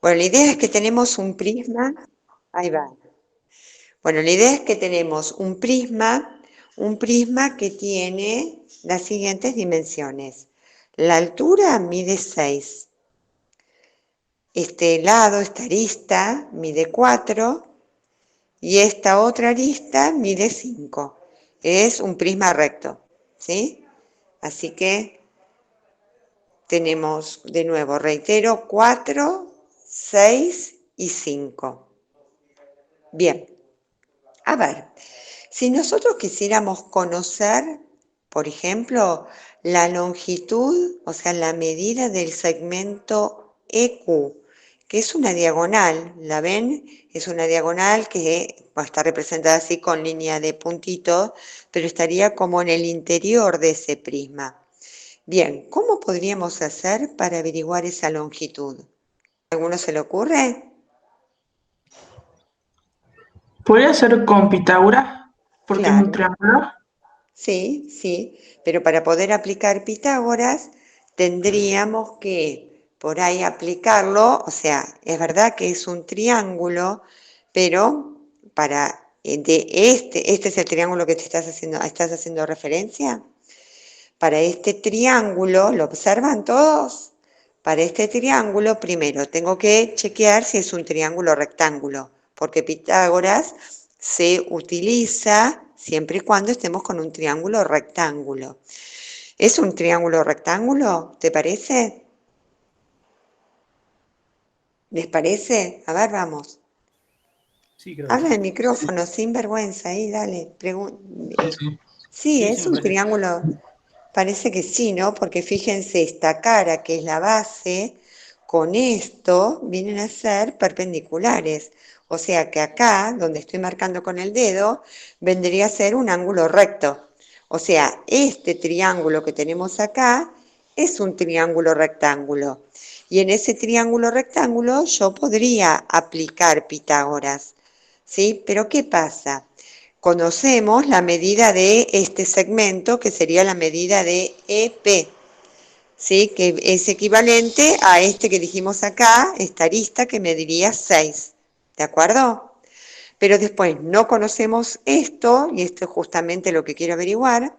Bueno, la idea es que tenemos un prisma, ahí va. Bueno, la idea es que tenemos un prisma que tiene las siguientes dimensiones. La altura mide 6. Este lado, esta arista, mide 4 y esta otra arista mide 5. Es un prisma recto, ¿sí? Así que tenemos, de nuevo, reitero, 4, 6 y 5. Bien, a ver, si nosotros quisiéramos conocer, por ejemplo, la longitud, o sea, la medida del segmento EQ, que es una diagonal, ¿la ven? Es una diagonal que está representada así con línea de puntitos, pero estaría como en el interior de ese prisma. Bien, ¿cómo podríamos hacer para averiguar esa longitud? ¿Alguno se le ocurre? ¿Puede ser con Pitágoras? Porque es un Claro. triángulo. Sí, sí, pero para poder aplicar Pitágoras tendríamos que por ahí aplicarlo, o sea, es verdad que es un triángulo, pero para este es el triángulo que te estás haciendo referencia. Para este triángulo, ¿lo observan todos? Para este triángulo, primero tengo que chequear si es un triángulo rectángulo, porque Pitágoras se utiliza siempre y cuando estemos con un triángulo rectángulo. ¿Es un triángulo rectángulo? ¿Te parece? ¿Les parece? A ver, vamos. Sí, creo que Habla sí. el micrófono, sin vergüenza, ahí, dale. Sí, sí. Sí, Sí, sí, es me un parece. triángulo. Parece que sí, ¿no? Porque fíjense, esta cara que es la base, con esto vienen a ser perpendiculares. O sea que acá, donde estoy marcando con el dedo, vendría a ser un ángulo recto. O sea, este triángulo que tenemos acá es un triángulo rectángulo. Y en ese triángulo rectángulo yo podría aplicar Pitágoras. ¿Sí? Pero ¿qué pasa? Conocemos la medida de este segmento, que sería la medida de EP, ¿sí? Que es equivalente a este que dijimos acá, esta arista que mediría 6, ¿de acuerdo? Pero después no conocemos esto, y esto es justamente lo que quiero averiguar,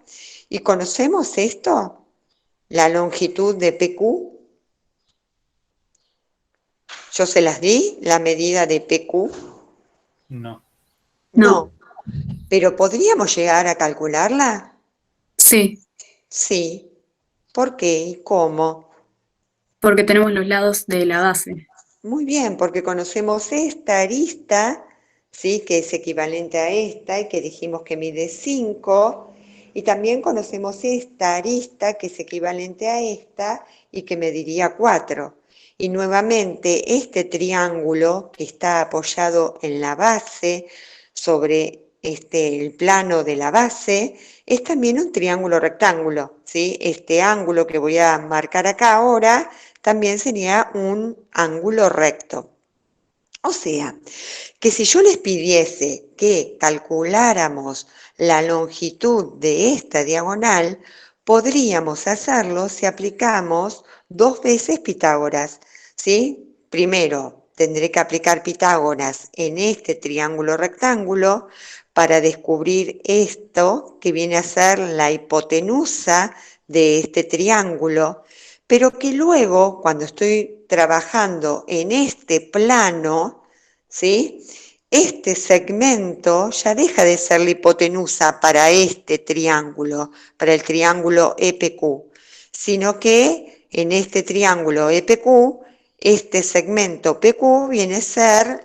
y conocemos esto, la longitud de PQ, yo se las di, la medida de PQ, No. no, No, pero ¿podríamos llegar a calcularla? sí, Sí. ¿Por qué? ¿Y cómo? porque tenemos los lados de la base. Muy bien, porque conocemos esta arista, ¿sí? Que es equivalente a esta y que dijimos que mide 5, y también conocemos esta arista que es equivalente a esta y que mediría 4. Y nuevamente este triángulo que está apoyado en la base sobre el plano de la base es también un triángulo rectángulo, ¿sí? Este ángulo que voy a marcar acá ahora también sería un ángulo recto. O sea, que si yo les pidiese que calculáramos la longitud de esta diagonal, podríamos hacerlo si aplicamos 2 veces Pitágoras, ¿sí? Primero, tendré que aplicar Pitágoras en este triángulo rectángulo para descubrir esto que viene a ser la hipotenusa de este triángulo, pero que luego, cuando estoy trabajando en este plano, ¿sí? Este segmento ya deja de ser la hipotenusa para este triángulo, para el triángulo EPQ, sino que en este triángulo EPQ, este segmento PQ viene a ser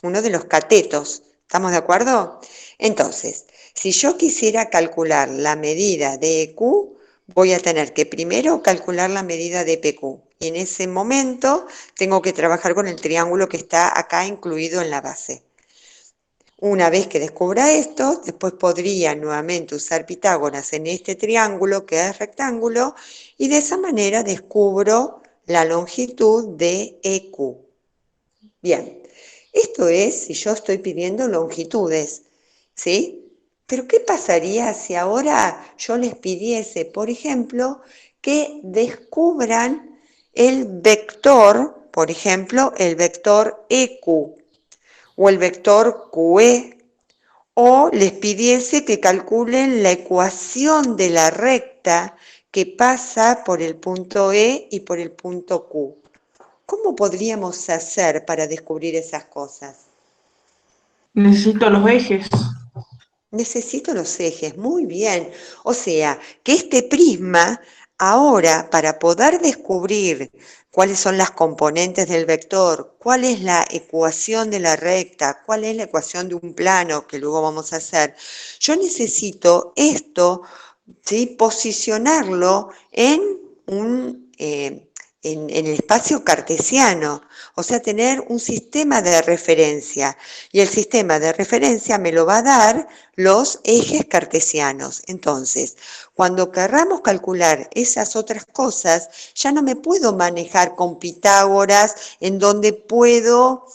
uno de los catetos. ¿Estamos de acuerdo? Entonces, si yo quisiera calcular la medida de EQ, voy a tener que primero calcular la medida de PQ. Y en ese momento tengo que trabajar con el triángulo que está acá incluido en la base. Una vez que descubra esto, después podría nuevamente usar Pitágoras en este triángulo que es rectángulo y de esa manera descubro la longitud de EQ. Bien, esto es si yo estoy pidiendo longitudes, ¿sí? Pero ¿qué pasaría si ahora yo les pidiese, por ejemplo, que descubran el vector por ejemplo, el vector EQ o el vector QE, o les pidiese que calculen la ecuación de la recta que pasa por el punto E y por el punto Q. ¿Cómo podríamos hacer para descubrir esas cosas? Necesito los ejes. Necesito los ejes, muy bien. O sea, que este prisma, ahora, para poder descubrir cuáles son las componentes del vector, cuál es la ecuación de la recta, cuál es la ecuación de un plano, que luego vamos a hacer, yo necesito esto, ¿sí?, posicionarlo en en el espacio cartesiano, o sea, tener un sistema de referencia, y el sistema de referencia me lo va a dar los ejes cartesianos. Entonces, cuando querramos calcular esas otras cosas, ya no me puedo manejar con Pitágoras, en donde puedo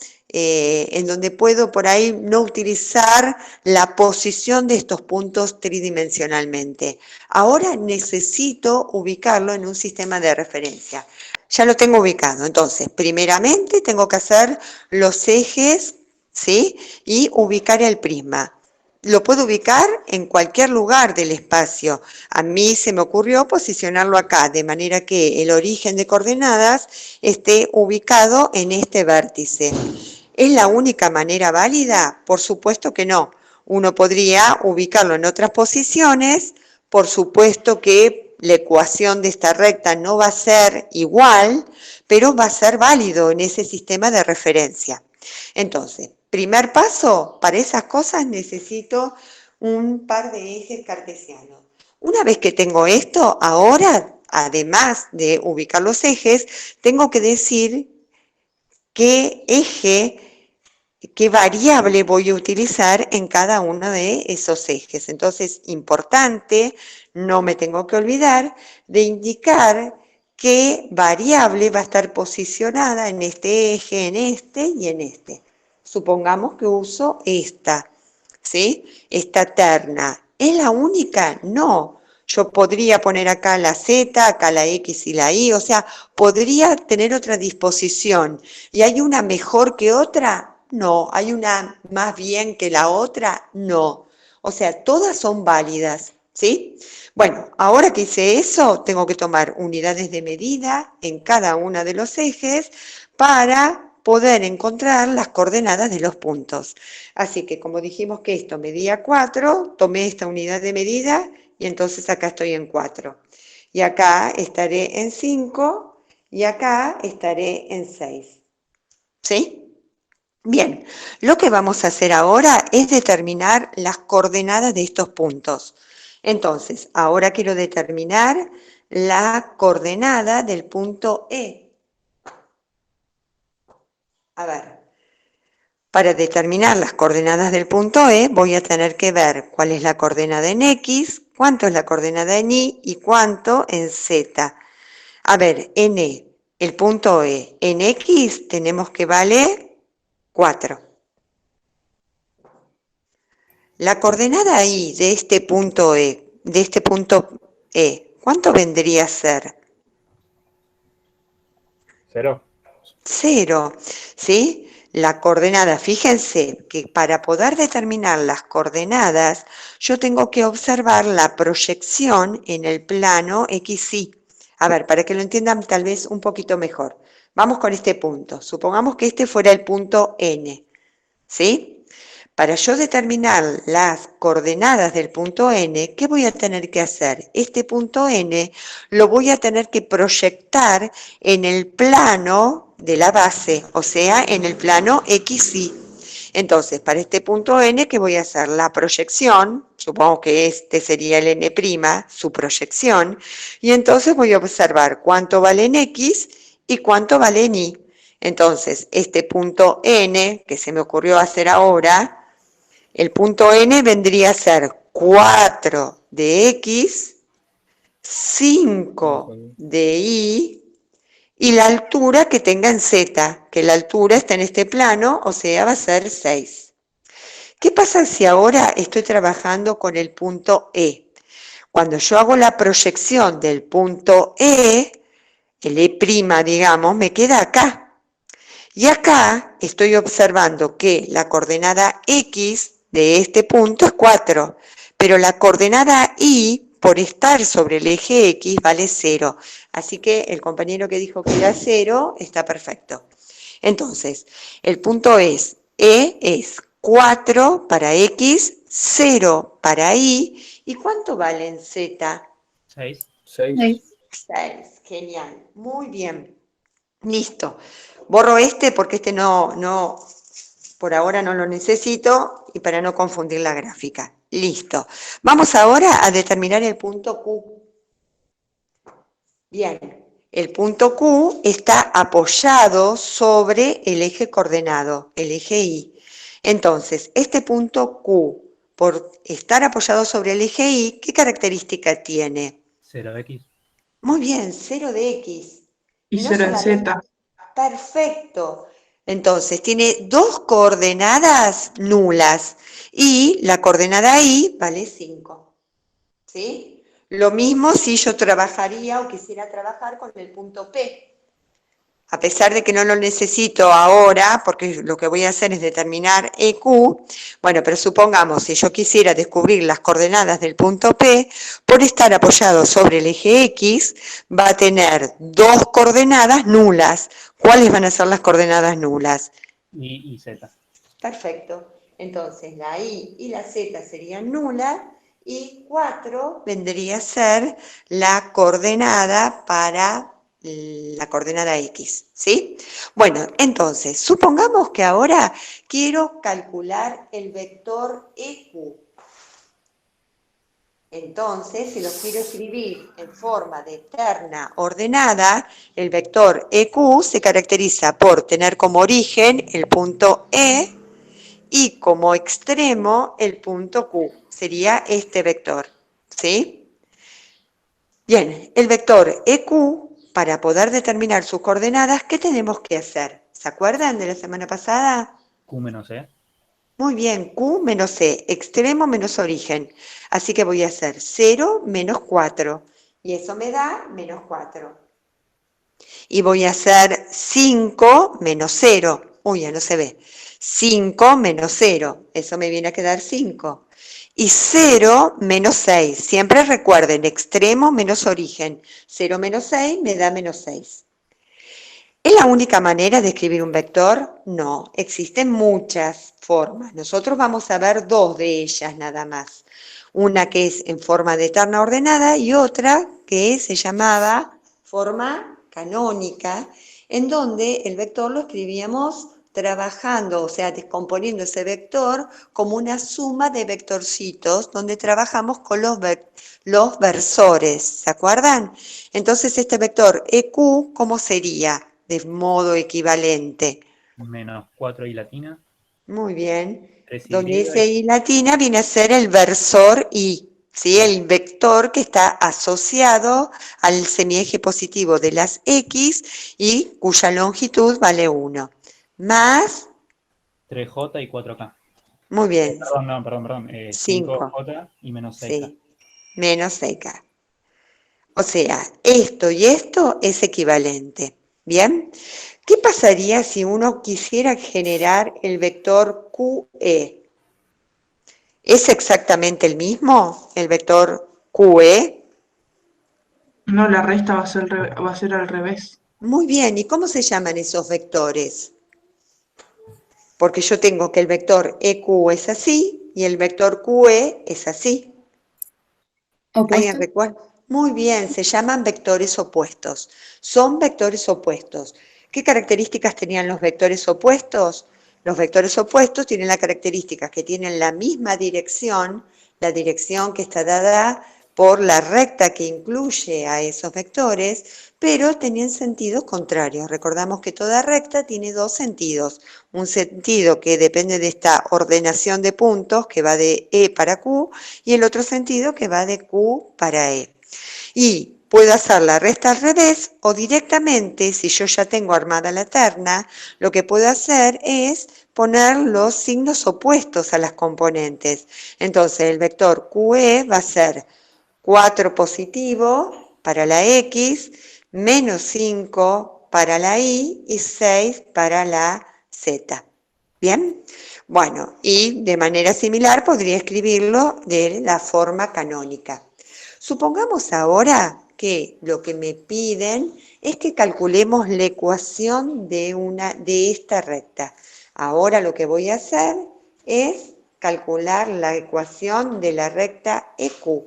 por ahí no utilizar la posición de estos puntos tridimensionalmente. Ahora necesito ubicarlo en un sistema de referencia. Ya lo tengo ubicado, entonces, primeramente tengo que hacer los ejes, ¿sí?, y ubicar el prisma. Lo puedo ubicar en cualquier lugar del espacio. A mí se me ocurrió posicionarlo acá, de manera que el origen de coordenadas esté ubicado en este vértice. ¿Es la única manera válida? Por supuesto que no. Uno podría ubicarlo en otras posiciones, por supuesto que la ecuación de esta recta no va a ser igual, pero va a ser válido en ese sistema de referencia. Entonces, primer paso, para esas cosas necesito un par de ejes cartesianos. Una vez que tengo esto, ahora, además de ubicar los ejes, tengo que decir qué eje, qué variable voy a utilizar en cada uno de esos ejes. Entonces, importante, no me tengo que olvidar de indicar qué variable va a estar posicionada en este eje, en este y en este. Supongamos que uso esta, ¿sí?, esta terna. ¿Es la única? No. Yo podría poner acá la Z, acá la X y la Y, o sea, podría tener otra disposición. ¿Y hay una mejor que otra? No. ¿Hay una más bien que la otra? No. O sea, todas son válidas, ¿sí? Bueno, ahora que hice eso, tengo que tomar unidades de medida en cada uno de los ejes para poder encontrar las coordenadas de los puntos. Así que como dijimos que esto medía 4, tomé esta unidad de medida y entonces acá estoy en 4. Y acá estaré en 5 y acá estaré en 6. ¿Sí? Bien, lo que vamos a hacer ahora es determinar las coordenadas de estos puntos. Entonces, ahora quiero determinar la coordenada del punto E. A ver, para determinar las coordenadas del punto E voy a tener que ver cuál es la coordenada en X, cuánto es la coordenada en Y y cuánto en Z. A ver, en E, el punto E, en X tenemos que vale 4. La coordenada Y de este punto E, ¿cuánto vendría a ser? 0. 0, ¿sí? La coordenada, fíjense que para poder determinar las coordenadas, yo tengo que observar la proyección en el plano XY. A ver, para que lo entiendan tal vez un poquito mejor. Vamos con este punto. Supongamos que este fuera el punto N, ¿sí? Para yo determinar las coordenadas del punto N, ¿qué voy a tener que hacer? Este punto N lo voy a tener que proyectar en el plano de la base, o sea, en el plano XY. Entonces, para este punto N, ¿qué voy a hacer? La proyección, supongo que este sería el N', su proyección, y entonces voy a observar cuánto vale en X y cuánto vale en Y. Entonces, este punto N, que se me ocurrió hacer ahora, el punto N vendría a ser 4 de X, 5 de Y, y la altura que tenga en Z, que la altura está en este plano, o sea, va a ser 6. ¿Qué pasa si ahora estoy trabajando con el punto E? Cuando yo hago la proyección del punto E, el E', digamos, me queda acá. Y acá estoy observando que la coordenada X de este punto es 4, pero la coordenada Y, por estar sobre el eje X, vale 0. Así que el compañero que dijo que era 0 está perfecto. Entonces, el punto es, E es 4 para X, 0 para Y. ¿Y cuánto vale en Z? 6. 6. 6. Genial. Muy bien. Listo. Borro este porque este no, por ahora no lo necesito y para no confundir la gráfica. Listo. Vamos ahora a determinar el punto Q. Bien. El punto Q está apoyado sobre el eje coordenado, el eje Y. Entonces, este punto Q, por estar apoyado sobre el eje Y, ¿qué característica tiene? 0x. Muy bien, 0 de X. Y No 0 en solamente, Z. perfecto. Entonces, tiene dos coordenadas nulas y la coordenada Y vale 5. ¿Sí? Lo mismo si yo trabajaría o quisiera trabajar con el punto P. A pesar de que no lo necesito ahora, porque lo que voy a hacer es determinar EQ, bueno, pero supongamos, si yo quisiera descubrir las coordenadas del punto P, por estar apoyado sobre el eje X, va a tener dos coordenadas nulas. ¿Cuáles van a ser las coordenadas nulas? Y z. Perfecto. Entonces, la Y y la Z serían nulas, y 4 vendría a ser la coordenada para la coordenada X, ¿sí? Bueno, entonces, supongamos que ahora quiero calcular el vector EQ. Entonces, si lo quiero escribir en forma de terna ordenada, el vector EQ se caracteriza por tener como origen el punto E y como extremo el punto Q. Sería este vector, ¿sí? Bien, el vector EQ, para poder determinar sus coordenadas, ¿qué tenemos que hacer? ¿Se acuerdan de la semana pasada? Q menos E. Muy bien, Q menos E, extremo menos origen. Así que voy a hacer 0 menos 4. Y eso me da menos 4. Y voy a hacer 5 menos 0. Uy, ya no se ve. 5 menos 0. Eso me viene a quedar 5. Y 0 menos 6. Siempre recuerden, extremo menos origen. 0 menos 6 me da menos 6. ¿Es la única manera de escribir un vector? No, existen muchas formas. Nosotros vamos a ver dos de ellas nada más. Una que es en forma de terna ordenada y otra que se llamaba forma canónica, en donde el vector lo escribíamos trabajando, o sea, descomponiendo ese vector como una suma de vectorcitos, donde trabajamos con los versores, ¿se acuerdan? Entonces, este vector EQ, ¿cómo sería? De modo equivalente. Menos 4i latina. Muy bien. 3y Donde griega. ese I latina viene a ser el versor I, ¿sí? El vector que está asociado al semieje positivo de las X y cuya longitud vale 1. Más, 3j y 4k. muy bien, Perdón. 5, 5j y menos 6k. sí, menos 6K. O sea, esto y esto es equivalente. ¿Bien? ¿Qué pasaría si uno quisiera generar el vector QE? ¿Es exactamente el mismo, el vector QE? No, la resta va a ser al revés. Muy bien, ¿y cómo se llaman esos vectores? Porque yo tengo que el vector EQ es así y el vector QE es así. ¿Alguien ¿Opuesto? recuerda? Muy bien, se llaman vectores opuestos. Son vectores opuestos. ¿Qué características tenían los vectores opuestos? Los vectores opuestos tienen la característica que tienen la misma dirección, la dirección que está dada por la recta que incluye a esos vectores, pero tenían sentidos contrarios. Recordamos que toda recta tiene dos sentidos. Un sentido que depende de esta ordenación de puntos, que va de E para Q, y el otro sentido que va de Q para E. Y puedo hacer la resta al revés o directamente, si yo ya tengo armada la terna, lo que puedo hacer es poner los signos opuestos a las componentes. Entonces el vector QE va a ser 4 positivo para la X, menos 5 para la Y y 6 para la Z. ¿Bien? Bueno, y de manera similar podría escribirlo de la forma canónica. Supongamos ahora que lo que me piden es que calculemos la ecuación de esta recta. Ahora lo que voy a hacer es calcular la ecuación de la recta EQ.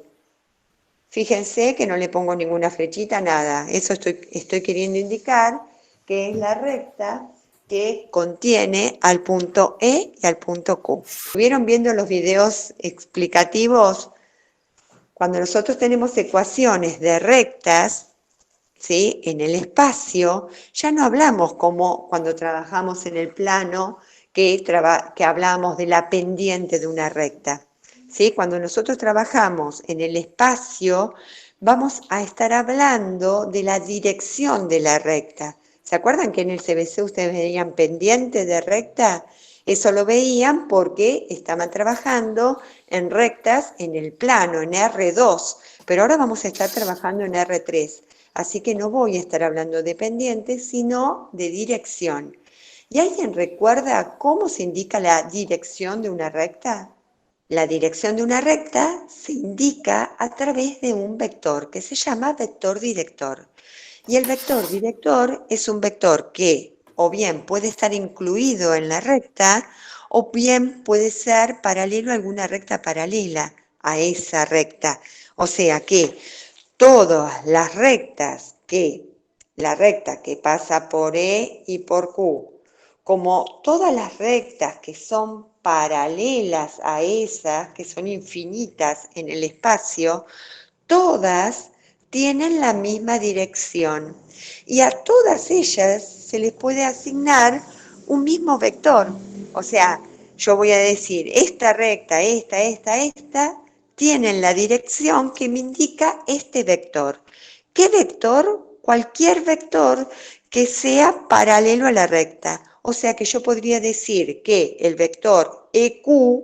Fíjense que no le pongo ninguna flechita, nada. Eso estoy queriendo indicar que es la recta que contiene al punto E y al punto Q. ¿Estuvieron viendo los videos explicativos? Cuando nosotros tenemos ecuaciones de rectas, ¿sí?, en el espacio, ya no hablamos como cuando trabajamos en el plano, que hablamos de la pendiente de una recta. ¿Sí? Cuando nosotros trabajamos en el espacio, vamos a estar hablando de la dirección de la recta. ¿Se acuerdan que en el CBC ustedes veían pendiente de recta? Eso lo veían porque estaban trabajando en rectas en el plano, en R2, pero ahora vamos a estar trabajando en R3. Así que no voy a estar hablando de pendiente, sino de dirección. ¿Y alguien recuerda cómo se indica la dirección de una recta? La dirección de una recta se indica a través de un vector que se llama vector director. Y el vector director es un vector que o bien puede estar incluido en la recta o bien puede ser paralelo a alguna recta paralela a esa recta. O sea que todas las rectas la recta que pasa por E y por Q, como todas las rectas que son paralelas a esas, que son infinitas en el espacio, todas tienen la misma dirección y a todas ellas se les puede asignar un mismo vector. O sea, yo voy a decir, esta recta, esta, tienen la dirección que me indica este vector. ¿Qué vector? Cualquier vector que sea paralelo a la recta. O sea que yo podría decir que el vector EQ,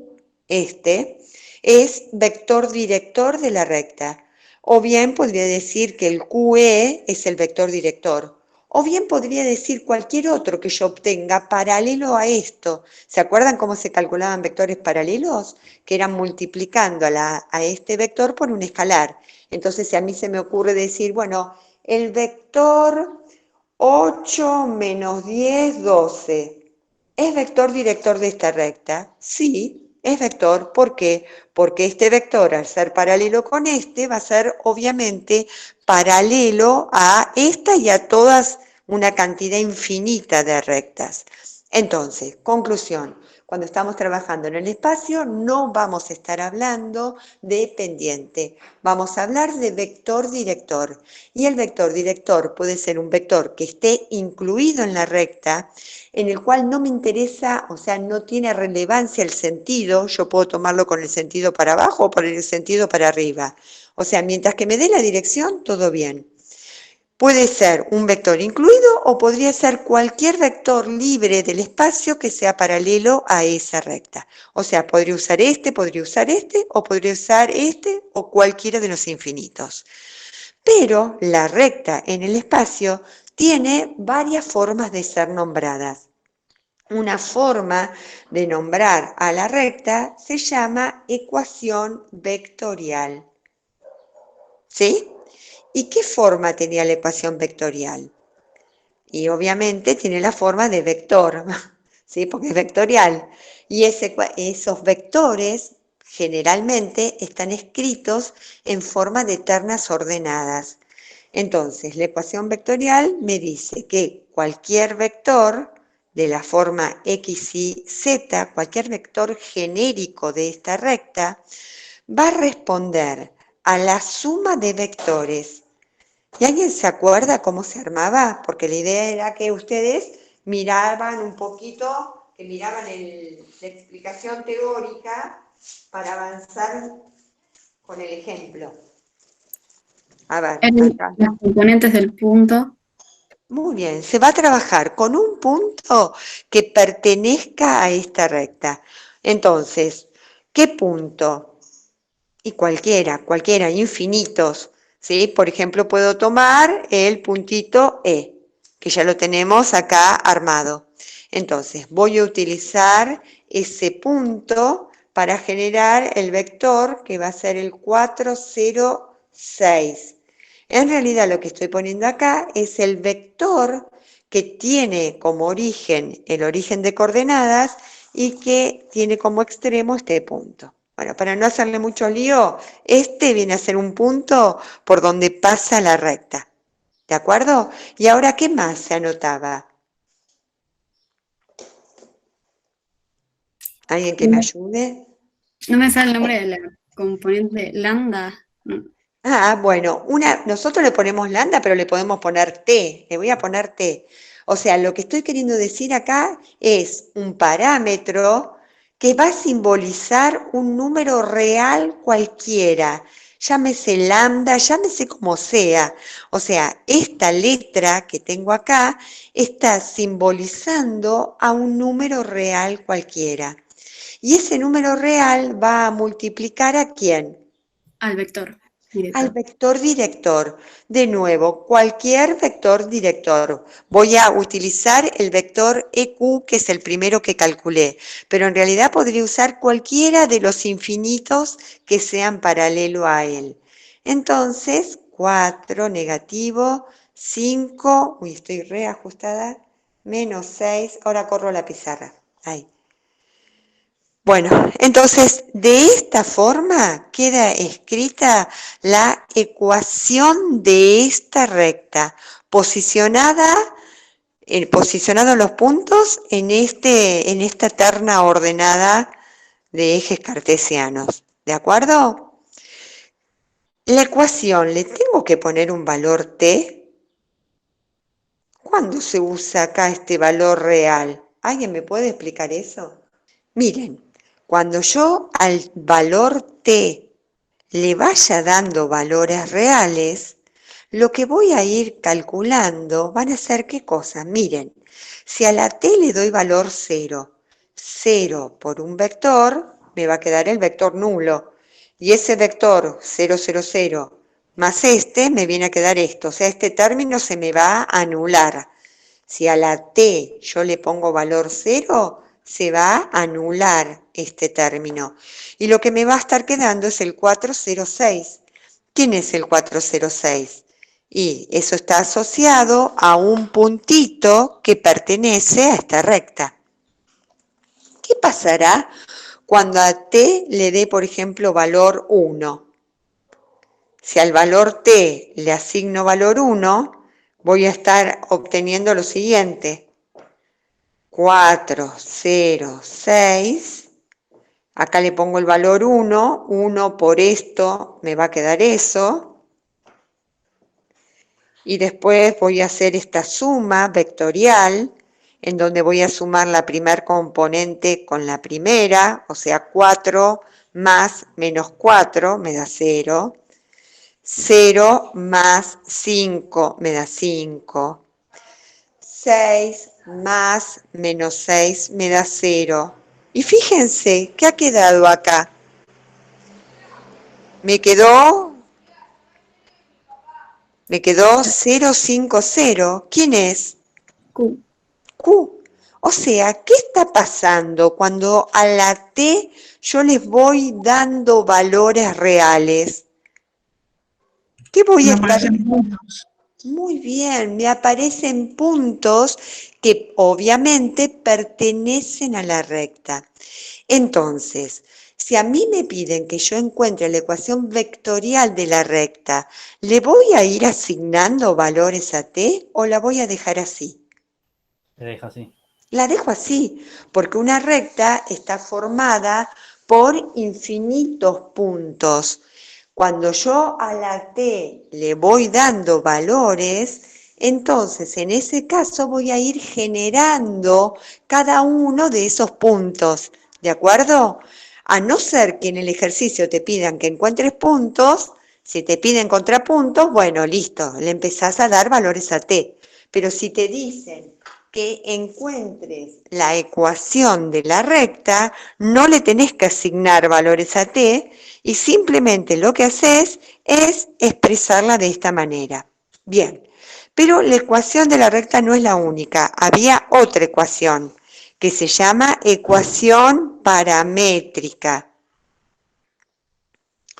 es vector director de la recta. O bien podría decir que el QE es el vector director. O bien podría decir cualquier otro que yo obtenga paralelo a esto. ¿Se acuerdan cómo se calculaban vectores paralelos? Que eran multiplicando a este vector por un escalar. Entonces, si a mí se me ocurre decir, bueno, el vector 8 menos 10, 12, ¿es vector director de esta recta? Sí, es vector. ¿Por qué? Porque este vector, al ser paralelo con este, va a ser obviamente paralelo a esta y a todas una cantidad infinita de rectas. Entonces, conclusión, cuando estamos trabajando en el espacio no vamos a estar hablando de pendiente, vamos a hablar de vector director. Y el vector director puede ser un vector que esté incluido en la recta, en el cual no me interesa, o sea, no tiene relevancia el sentido, yo puedo tomarlo con el sentido para abajo o por el sentido para arriba. O sea, mientras que me dé la dirección, todo bien. Puede ser un vector incluido o podría ser cualquier vector libre del espacio que sea paralelo a esa recta. O sea, podría usar este o podría usar este o cualquiera de los infinitos. Pero la recta en el espacio tiene varias formas de ser nombradas. Una forma de nombrar a la recta se llama ecuación vectorial. ¿Sí? ¿Y qué forma tenía la ecuación vectorial? Y obviamente tiene la forma de vector, ¿sí? Porque es vectorial. Y esos vectores generalmente están escritos en forma de ternas ordenadas. Entonces, la ecuación vectorial me dice que cualquier vector de la forma x y z, cualquier vector genérico de esta recta, va a responder a la suma de vectores. ¿Y alguien se acuerda cómo se armaba? Porque la idea era que ustedes miraban un poquito, que miraban la explicación teórica para avanzar con el ejemplo. A ver, acá. Los componentes del punto. Muy bien, se va a trabajar con un punto que pertenezca a esta recta. Entonces, ¿qué punto? Y cualquiera, infinitos. ¿Sí? Por ejemplo, puedo tomar el puntito E. que ya lo tenemos acá armado. Entonces, voy a utilizar ese punto para generar el vector que va a ser el 4, 0, 6. En realidad lo que estoy poniendo acá es el vector que tiene como origen el origen de coordenadas y que tiene como extremo este punto. Bueno, para no hacerle mucho lío, este viene a ser un punto por donde pasa la recta. ¿De acuerdo? Y ahora, ¿qué más se anotaba? ¿Alguien que me ayude? No me sale el nombre de la componente lambda. No. Ah, bueno, nosotros le ponemos lambda, pero le podemos poner t, le voy a poner t. O sea, lo que estoy queriendo decir acá es un parámetro que va a simbolizar un número real cualquiera, llámese lambda, llámese como sea. O sea, esta letra que tengo acá está simbolizando a un número real cualquiera. Y ese número real va a multiplicar ¿a quién? Al vector director. Al vector director. De nuevo, cualquier vector director. Voy a utilizar el vector EQ, que es el primero que calculé, pero en realidad podría usar cualquiera de los infinitos que sean paralelo a él. Entonces, 4 negativo, 5, uy, estoy reajustada, menos 6, ahora corro la pizarra. Ahí. Bueno, entonces de esta forma queda escrita la ecuación de esta recta, posicionados los puntos en esta terna ordenada de ejes cartesianos. ¿De acuerdo? La ecuación, ¿le tengo que poner un valor t? ¿Cuándo se usa acá este valor real? ¿Alguien me puede explicar eso? Miren. Cuando yo al valor t le vaya dando valores reales, lo que voy a ir calculando van a ser ¿qué cosas? Miren, si a la t le doy valor 0, 0 por un vector, me va a quedar el vector nulo. Y ese vector 0, 0, 0 más este me viene a quedar esto. O sea, este término se me va a anular. Si a la t yo le pongo valor 0, se va a anular este término. Y lo que me va a estar quedando es el 406. ¿Quién es el 406? Y eso está asociado a un puntito que pertenece a esta recta. ¿Qué pasará cuando a t le dé, por ejemplo, valor 1? Si al valor t le asigno valor 1, voy a estar obteniendo lo siguiente. 4, 0, 6, acá le pongo el valor 1, 1 por esto me va a quedar eso, y después voy a hacer esta suma vectorial, en donde voy a sumar la primer componente con la primera, o sea 4 más menos 4 me da 0, 0 más 5 me da 5, 6 más menos 6 me da 0. Y fíjense, ¿qué ha quedado acá? Me quedó 050. ¿Quién es? Q. Q. O sea, ¿qué está pasando cuando a la t yo les voy dando valores reales? ¿Qué voy Me a estar? aparecen puntos. Muy bien, me aparecen puntos que obviamente pertenecen a la recta. Entonces, si a mí me piden que yo encuentre la ecuación vectorial de la recta, ¿le voy a ir asignando valores a t o la voy a dejar así? Se deja así. La dejo así, porque una recta está formada por infinitos puntos. Cuando yo a la t le voy dando valores, entonces en ese caso voy a ir generando cada uno de esos puntos, ¿de acuerdo? A no ser que en el ejercicio te pidan que encuentres puntos, si te piden contrapuntos, bueno, listo, le empezás a dar valores a t. Pero si te dicen que encuentres la ecuación de la recta, no le tenés que asignar valores a t y simplemente lo que haces es expresarla de esta manera. Bien, Pero la ecuación de la recta no es la única, había otra ecuación que se llama ecuación paramétrica.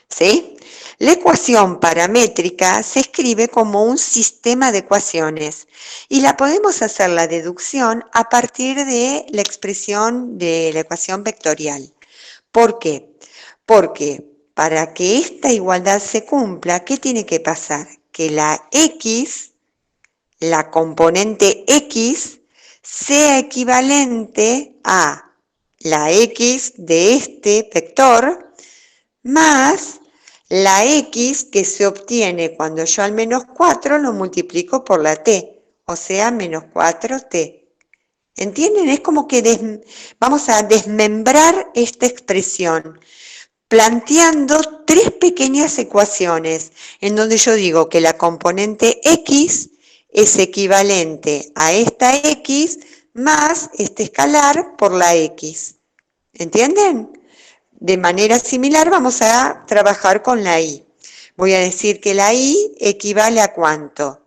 ¿Sí? La ecuación paramétrica se escribe como un sistema de ecuaciones y la podemos hacer la deducción a partir de la expresión de la ecuación vectorial. ¿Por qué? Porque para que esta igualdad se cumpla, ¿qué tiene que pasar? Que la x, la componente x, sea equivalente a la x de este vector más la x que se obtiene cuando yo al menos 4 lo multiplico por la t, o sea, menos 4t. ¿Entienden? Es como que vamos a desmembrar esta expresión, planteando tres pequeñas ecuaciones, en donde yo digo que la componente x es equivalente a esta x más este escalar por la x. ¿Entienden? De manera similar vamos a trabajar con la y. Voy a decir que la y equivale a ¿cuánto?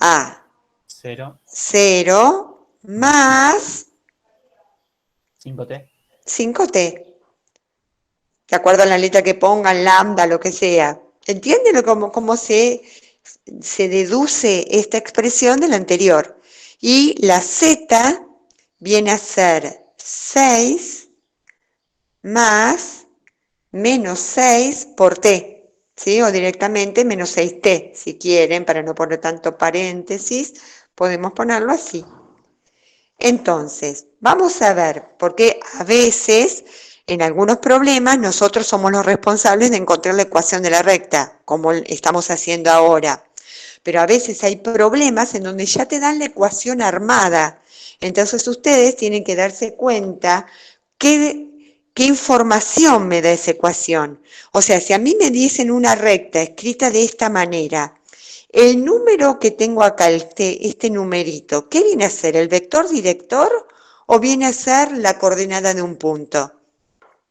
A 0, 0 más 5t. 5t. De acuerdo a la letra que pongan, lambda, lo que sea. ¿Entienden cómo se deduce esta expresión de la anterior? Y la z viene a ser 6 más menos 6 por t, ¿sí? O directamente menos 6t, si quieren, para no poner tanto paréntesis, podemos ponerlo así. Entonces, vamos a ver, porque a veces, en algunos problemas, nosotros somos los responsables de encontrar la ecuación de la recta, como estamos haciendo ahora. Pero a veces hay problemas en donde ya te dan la ecuación armada. Entonces, ustedes tienen que darse cuenta qué información me da esa ecuación. O sea, si a mí me dicen una recta escrita de esta manera, el número que tengo acá, este numerito, ¿qué viene a ser? ¿El vector director o viene a ser la coordenada de un punto?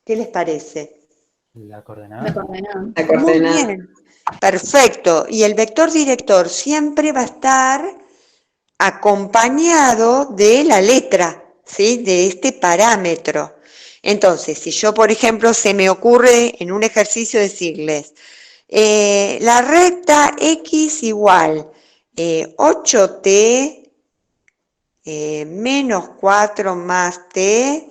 ¿Qué les parece? La La coordenada. coordenada. La Muy coordenada. bien, perfecto. Y el vector director siempre va a estar acompañado de la letra, ¿sí? De este parámetro. Entonces, si yo, por ejemplo, se me ocurre en un ejercicio decirles, la recta x igual 8t menos 4 más t,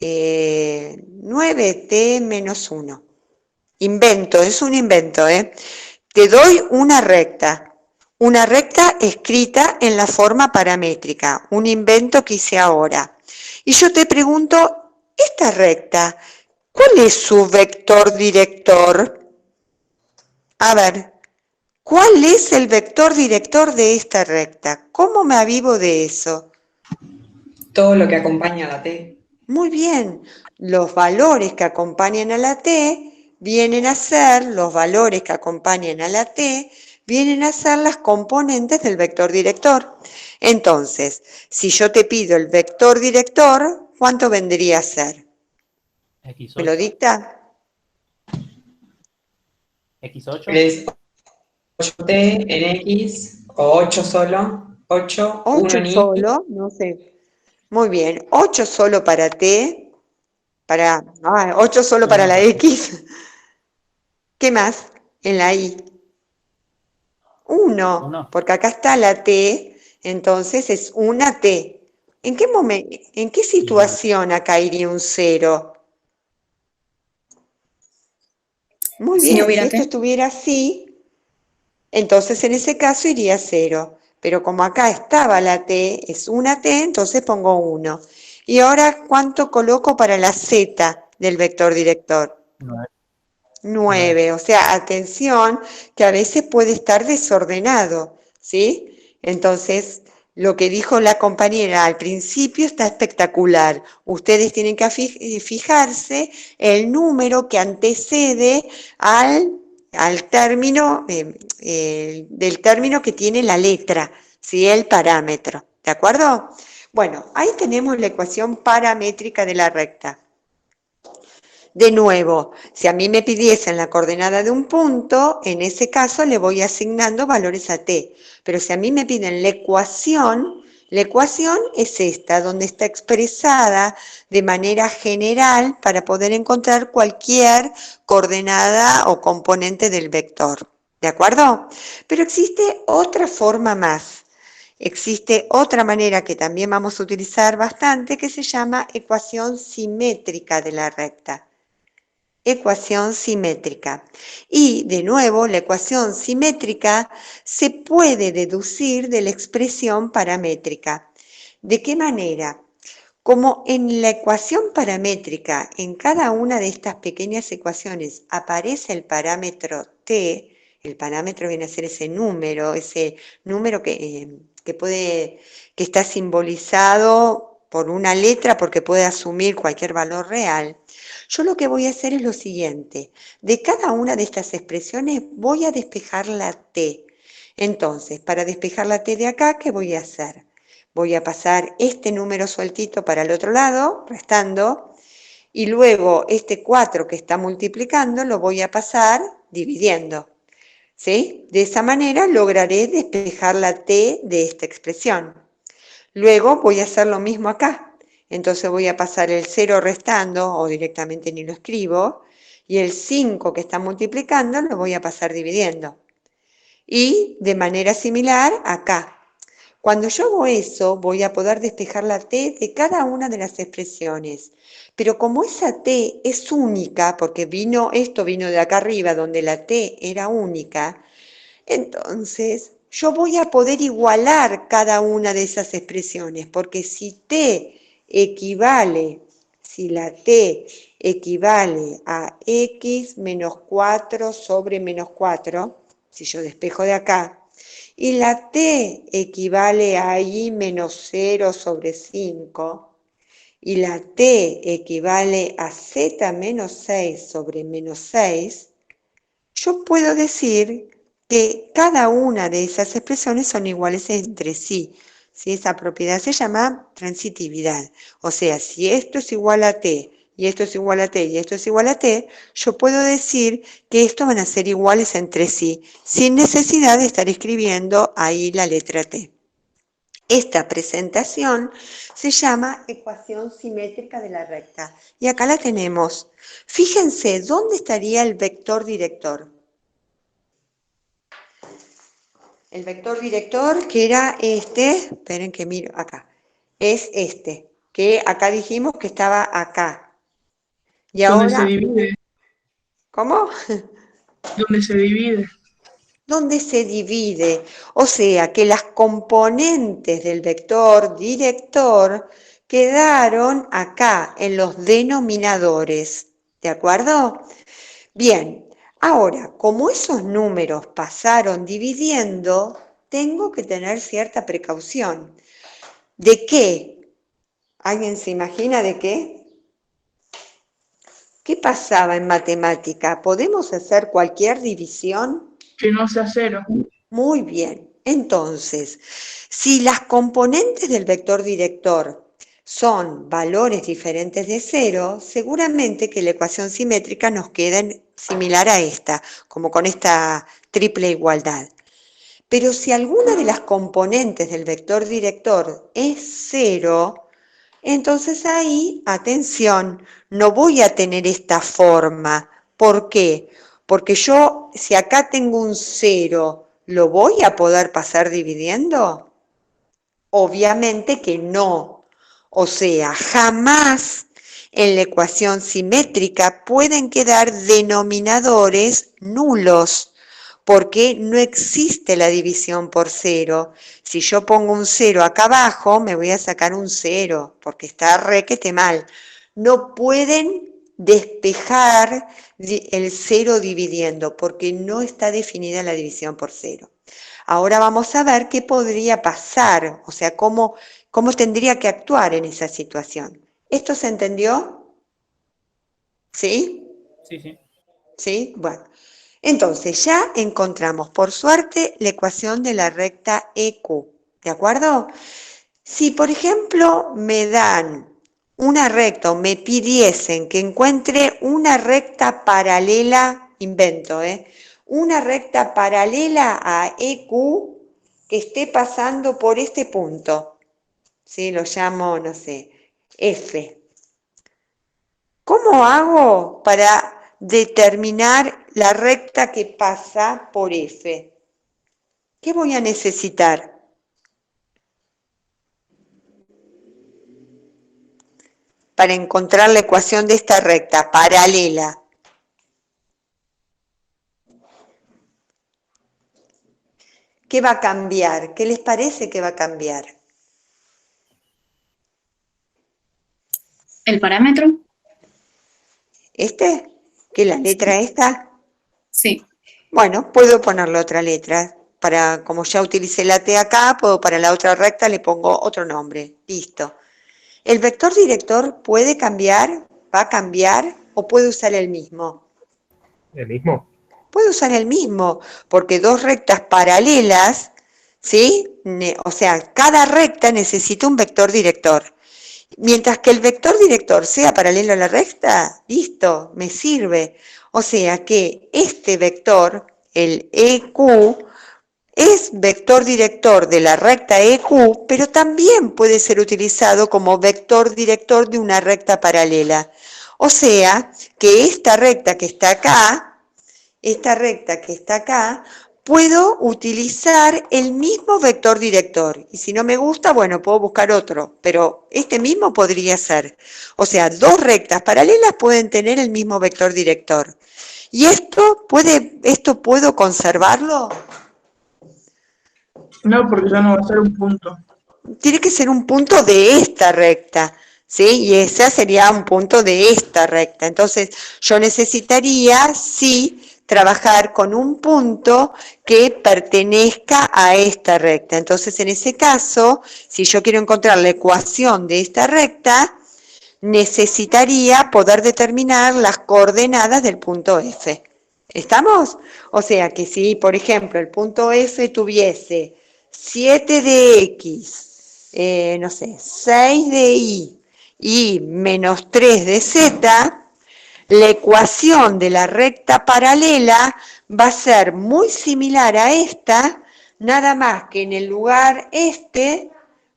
9t menos 1. Invento, es un invento, ¿eh? Te doy una recta escrita en la forma paramétrica, un invento que hice ahora. Y yo te pregunto, esta recta, ¿cuál es su vector director? A ver, ¿cuál es el vector director de esta recta? ¿Cómo me avivo de eso? Todo lo que acompaña a la T. Muy bien, los valores que acompañan a la T vienen a ser, los valores que acompañan a la T vienen a ser las componentes del vector director. Entonces, si yo te pido el vector director, ¿cuánto vendría a ser? X8. ¿Me lo dicta? X8. Es 8T en X o 8 solo. 8, 1 8 en Y. solo, no sé. Muy bien, 8 solo para T, 8 solo para la X. ¿Qué más? En la Y. 1, Uno. porque acá está la T, entonces es una T. ¿En qué momento, en qué situación acá iría un 0? Muy Si no bien, si hubiera esto T. estuviera así, entonces en ese caso iría 0. Pero como acá estaba la T, es una T, entonces pongo 1. Y ahora, ¿cuánto coloco para la Z del vector director? 9. 9, o sea, atención, que a veces puede estar desordenado, ¿sí? Entonces, lo que dijo la compañera al principio está espectacular. Ustedes tienen que fijarse el número que antecede al término, del término que tiene la letra, ¿sí? El parámetro, ¿de acuerdo? Bueno, ahí tenemos la ecuación paramétrica de la recta. De nuevo, si a mí me pidiesen la coordenada de un punto, en ese caso le voy asignando valores a t. Pero si a mí me piden la ecuación es esta, donde está expresada de manera general para poder encontrar cualquier coordenada o componente del vector. ¿De acuerdo? Pero existe otra forma más. Existe otra manera que también vamos a utilizar bastante, que se llama ecuación simétrica de la recta. Ecuación simétrica. Y, de nuevo, la ecuación simétrica se puede deducir de la expresión paramétrica. ¿De qué manera? Como en la ecuación paramétrica, en cada una de estas pequeñas ecuaciones aparece el parámetro t, el parámetro viene a ser ese número que está simbolizado por una letra porque puede asumir cualquier valor real. Yo lo que voy a hacer es lo siguiente, de cada una de estas expresiones voy a despejar la t. Entonces, para despejar la t de acá, ¿qué voy a hacer? Voy a pasar este número sueltito para el otro lado, restando, y luego este 4 que está multiplicando lo voy a pasar dividiendo. ¿Sí? De esa manera lograré despejar la t de esta expresión. Luego voy a hacer lo mismo acá. Entonces voy a pasar el 0 restando, o directamente ni lo escribo, y el 5 que está multiplicando lo voy a pasar dividiendo. Y de manera similar acá. Cuando yo hago eso, voy a poder despejar la t de cada una de las expresiones. Pero como esa t es única, porque esto vino de acá arriba, donde la t era única, entonces yo voy a poder igualar cada una de esas expresiones, porque si la t equivale a x menos 4 sobre menos 4, si yo despejo de acá, y la t equivale a y menos 0 sobre 5, y la t equivale a z menos 6 sobre menos 6, yo puedo decir que cada una de esas expresiones son iguales entre sí. ¿Sí? Esa propiedad se llama transitividad. O sea, si esto es igual a t, y esto es igual a t, y esto es igual a t, yo puedo decir que estos van a ser iguales entre sí, sin necesidad de estar escribiendo ahí la letra t. Esta presentación se llama ecuación simétrica de la recta. Y acá la tenemos. Fíjense, ¿dónde estaría el vector director? El vector director, que era este, esperen que miro acá, es este, que acá dijimos que estaba acá. Y ¿Dónde se ahora, divide? ¿cómo? ¿Dónde se divide? ¿Dónde se divide? O sea, que las componentes del vector director quedaron acá, en los denominadores, ¿de acuerdo? Bien, ahora, como esos números pasaron dividiendo, tengo que tener cierta precaución. ¿De qué? ¿Alguien se imagina de qué? ¿Qué pasaba en matemática? ¿Podemos hacer cualquier división? Que no sea cero. Muy bien. Entonces, si las componentes del vector director son valores diferentes de 0, seguramente que la ecuación simétrica nos queda similar a esta, como con esta triple igualdad. Pero si alguna de las componentes del vector director es 0, entonces ahí, atención, no voy a tener esta forma. ¿Por qué? Porque yo, si acá tengo un 0, ¿lo voy a poder pasar dividiendo? Obviamente que no. O sea, jamás en la ecuación simétrica pueden quedar denominadores nulos, porque no existe la división por 0. Si yo pongo un 0 acá abajo, me voy a sacar un 0, porque está requete mal. No pueden despejar el 0 dividiendo, porque no está definida la división por 0. Ahora vamos a ver qué podría pasar, o sea, cómo tendría que actuar en esa situación. ¿Esto se entendió? ¿Sí? Sí, sí. ¿Sí? Bueno. Entonces, ya encontramos, por suerte, la ecuación de la recta EQ, ¿de acuerdo? Si, por ejemplo, me dan una recta, o me pidiesen que encuentre una recta paralela, invento, una recta paralela a EQ que esté pasando por este punto, ¿sí? Lo llamo, no sé, F. ¿Cómo hago para determinar la recta que pasa por F? ¿Qué voy a necesitar? Para encontrar la ecuación de esta recta paralela. ¿Qué va a cambiar? ¿Qué les parece que va a cambiar? ¿El parámetro? ¿Este? ¿Que la letra esta? Sí. Bueno, puedo ponerle otra letra. Como ya utilicé la T acá, para la otra recta le pongo otro nombre. Listo. ¿El vector director puede cambiar? ¿Va a cambiar? ¿O puede usar el mismo? ¿El mismo? Puede usar el mismo, porque dos rectas paralelas, ¿sí? O sea, cada recta necesita un vector director. Mientras que el vector director sea paralelo a la recta, listo, me sirve. O sea que este vector, el EQ, es vector director de la recta EQ, pero también puede ser utilizado como vector director de una recta paralela. O sea que esta recta que está acá, puedo utilizar el mismo vector director. Y si no me gusta, bueno, puedo buscar otro, pero este mismo podría ser. O sea, dos rectas paralelas pueden tener el mismo vector director. ¿Y esto puedo conservarlo? No, porque ya no va a ser un punto. Tiene que ser un punto de esta recta, ¿sí? Y ese sería un punto de esta recta. Entonces, yo necesitaría, sí, trabajar con un punto que pertenezca a esta recta. Entonces, en ese caso, si yo quiero encontrar la ecuación de esta recta, necesitaría poder determinar las coordenadas del punto F. ¿Estamos? O sea que si, por ejemplo, el punto F tuviese 7 de X, no sé, 6 de y menos 3 de Z, la ecuación de la recta paralela va a ser muy similar a esta, nada más que en el lugar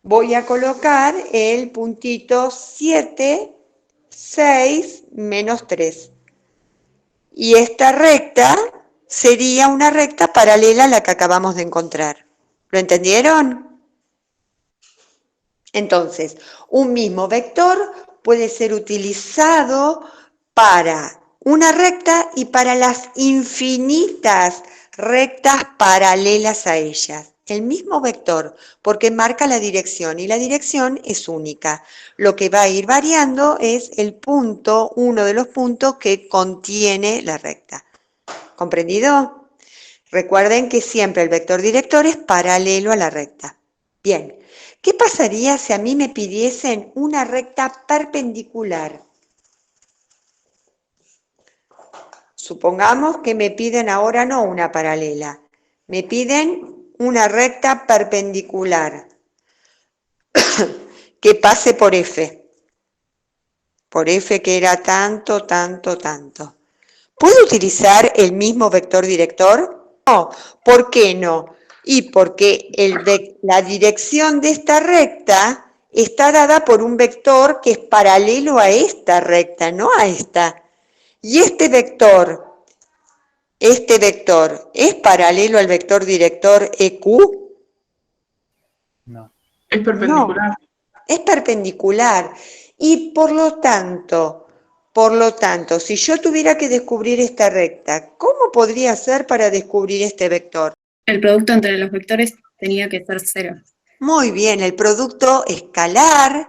voy a colocar el puntito 7, 6, menos 3. Y esta recta sería una recta paralela a la que acabamos de encontrar. ¿Lo entendieron? Entonces, un mismo vector puede ser utilizado para una recta y para las infinitas rectas paralelas a ellas. El mismo vector, porque marca la dirección y la dirección es única. Lo que va a ir variando es el punto, uno de los puntos que contiene la recta. ¿Comprendido? Recuerden que siempre el vector director es paralelo a la recta. Bien, ¿qué pasaría si a mí me pidiesen una recta perpendicular? Supongamos que me piden ahora no una paralela, me piden una recta perpendicular que pase por F. Por F que era tanto, tanto, tanto. ¿Puedo utilizar el mismo vector director? No, ¿por qué no? Y porque la dirección de esta recta está dada por un vector que es paralelo a esta recta, no a esta. Y este vector ¿es paralelo al vector director EQ? No. Es perpendicular. No, es perpendicular. Y por lo tanto, si yo tuviera que descubrir esta recta, ¿cómo podría ser para descubrir este vector? El producto entre los vectores tenía que ser 0. Muy bien, el producto escalar,